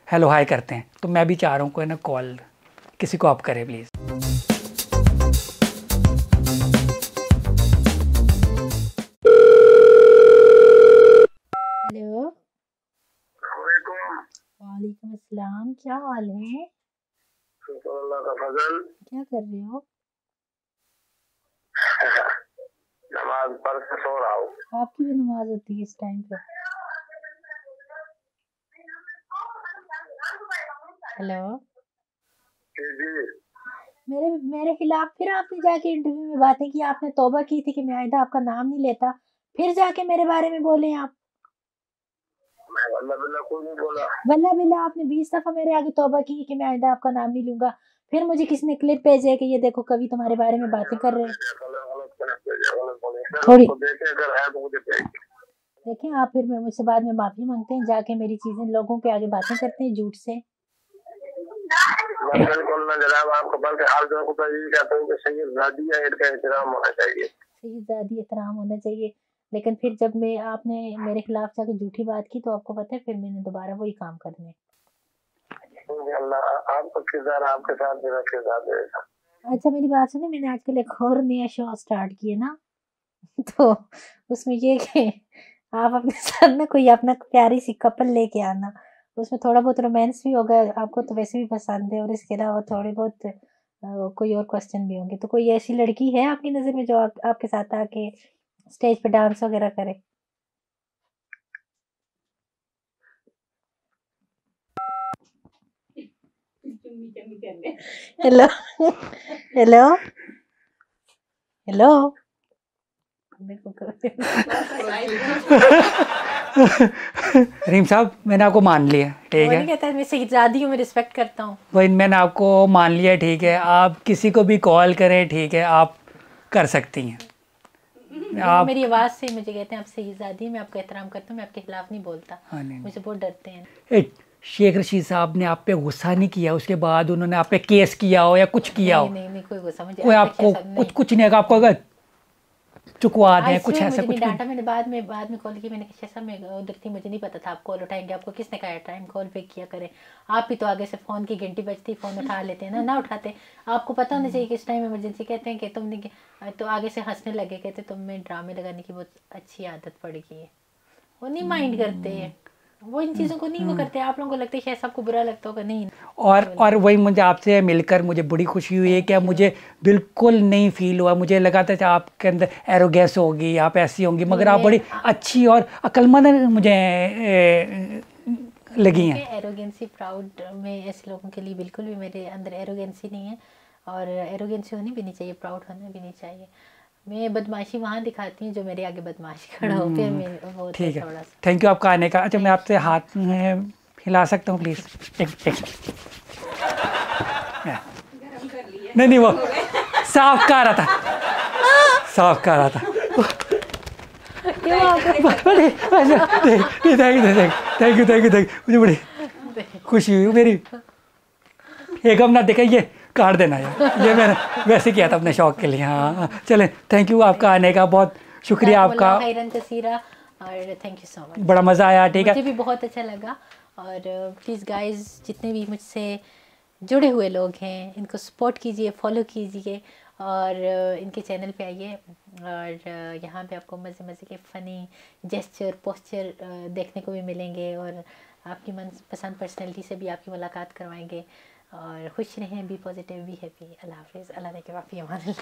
[SPEAKER 1] हेलो हाय करते हैं, तो मैं भी चाह रहा हूँ कोई ना कॉल किसी को आप करें प्लीज़।
[SPEAKER 2] हेलो, वालेकुम अस्सलाम, क्या हाल है? क्या कर रहे हो?
[SPEAKER 5] नमाज पढ़ के सो रहा हूँ।
[SPEAKER 2] आपकी भी नमाज होती है इस टाइम पे? हेलो
[SPEAKER 5] जी,
[SPEAKER 2] मेरे खिलाफ फिर आपने जाके इंटरव्यू में बातें की, आपने तौबा की थी कि मैं आइंदा आपका नाम नहीं लेता, फिर जाके मेरे बारे में बोले आप।
[SPEAKER 5] मैं वल्लाह बिल्लाह कोई नहीं बोला।
[SPEAKER 2] वल्लाह बिल्लाह आपने 20 दफा मेरे आगे तौबा की कि मैं आइंदा आपका नाम नहीं लूंगा, फिर मुझे किसी ने क्लिप भेजे कि ये देखो कवि तुम्हारे बारे में बातें कर रहे हैं। थोड़ी देखें आप फिर मुझसे बाद में माफ़ी मांगते हैं, जाके मेरी चीज़ें लोगों के आगे बातें करते हैं झूठ से।
[SPEAKER 5] बिल्कुल ना जनाब, आपको बल्कि हाल जो को यही कहता हूँ कि सैयदजादी है, इनका एहतराम होना चाहिए।
[SPEAKER 2] सैयदजादी एहतराम होना चाहिए, लेकिन फिर जब मैं आपने मेरे खिलाफ जाके झूठी बात की तो आपको पता है फिर मैंने दोबारा वही काम करने।
[SPEAKER 5] अल्लाह आपका किरदार आपके साथ मेरा किरदार रहेगा।
[SPEAKER 2] अच्छा मेरी बात सुने, मैंने आजकल एक और नया शो स्टार्ट किया ना तो उसमें ये कि आप अपने साथ ना कोई अपना प्यारी सी कपल लेके आना, उसमें थोड़ा बहुत रोमांस भी होगा, आपको तो वैसे भी पसंद है, और इसके अलावा थोड़े बहुत कोई और क्वेश्चन भी होंगे। तो कोई ऐसी लड़की है आपकी नज़र में जो आपके साथ आके स्टेज पे डांस वगैरह करे? हेलो हेलो हेलो
[SPEAKER 1] रीम साहब मैंने आपको मान लिया, ठीक
[SPEAKER 2] वो
[SPEAKER 1] है।
[SPEAKER 2] नहीं कहता मैं सैयदजादी हूँ, मैं रिस्पेक्ट करता हूँ।
[SPEAKER 1] वही मैंने आपको मान लिया, ठीक है। आप किसी को भी कॉल करें, ठीक है, आप कर सकती हैं।
[SPEAKER 2] आप मेरी आवाज़ से मुझे कहते हैं आप सैयदजादी, मैं आपका एहतराम करता हूँ, मैं आपके खिलाफ नहीं बोलता।
[SPEAKER 1] हाँ, नहीं।
[SPEAKER 2] मुझे बहुत डरते हैं।
[SPEAKER 1] शेख रशीद साहब ने आप पे गुस्सा नहीं किया, उसके बाद उन्होंने आप पे केस किया हो या कुछ किया हो?
[SPEAKER 2] नहीं कोई गुस्सा मुझे,
[SPEAKER 1] कोई आपको कुछ नहीं है, आपको अगर चुकवा दें कुछ ऐसा कुछ
[SPEAKER 2] डांटा। मैंने बाद में कॉल की, मैंने कहा साहब मैं उधर थी, मुझे नहीं पता था आप कॉल उठाएंगे, आपको किसने कहा टाइम कॉल पे किया करें, आप भी तो आगे से फ़ोन की घंटी बजती फ़ोन उठा लेते हैं ना उठाते। आपको पता होना चाहिए किस टाइम इमरजेंसी। कहते हैं कि तुमने तो आगे से हंसने लगे, कहते तुम में ड्रामे लगाने की बहुत अच्छी आदत पड़ गई है। वो नहीं माइंड करते, वो इन चीज़ों को नहीं वो करते। आप लोगों को लगता है शायद सबको बुरा लगता होगा, नहीं।
[SPEAKER 1] और वही मुझे आपसे मिलकर मुझे बड़ी खुशी हुई है कि मुझे बिल्कुल नहीं फील हुआ। मुझे लगा था कि आपके अंदर एरोगेंस होगी, आप ऐसी होंगी, मगर आप बड़ी अच्छी और अक्लमंद मुझे लगी हैं।
[SPEAKER 2] एरोगेंसी प्राउड में ऐसे लोगों के लिए बिल्कुल भी मेरे अंदर एरोगेंसी नहीं है, और एरोगेंसी होनी भी नहीं चाहिए, प्राउड होना भी नहीं चाहिए। मैं बदमाशी वहाँ दिखाती हूँ जो मेरे आगे बदमाशी खड़ा हो, फिर मैं वो
[SPEAKER 1] ठीक है।
[SPEAKER 2] थोड़ा सा।
[SPEAKER 1] थैंक यू आपका आने का। अच्छा मैं आपसे हाथ हिला सकता हूँ प्लीज़? नहीं वो साफ कर रहा था, साफ कर रहा था। थैंक यू मुझे बड़ी खुशी हुई। मेरी एक ना देखा, ये काट देना यार, ये मैंने वैसे किया था अपने शौक के लिए। हाँ चलें, थैंक यू आपका आने का, बहुत शुक्रिया आपका,
[SPEAKER 2] और थैंक यू सो मच,
[SPEAKER 1] बड़ा मज़ा आया। ठीक है,
[SPEAKER 2] मुझे भी बहुत अच्छा लगा। और प्लीज़ गाइस, जितने भी मुझसे जुड़े हुए लोग हैं इनको सपोर्ट कीजिए, फॉलो कीजिए, और इनके चैनल पे आइए, और यहाँ पे आपको मज़े मज़े के फ़नी जेस्चर पोस्चर देखने को भी मिलेंगे, और आपकी मनपसंद पर्सनैलिटी से भी आपकी मुलाकात करवाएंगे। और खुश रहें, बी पॉजिटिव, बी हैप्पी। अल्लाह हाफ़िज़, अल्लाह ने के वाफ़ी अमान।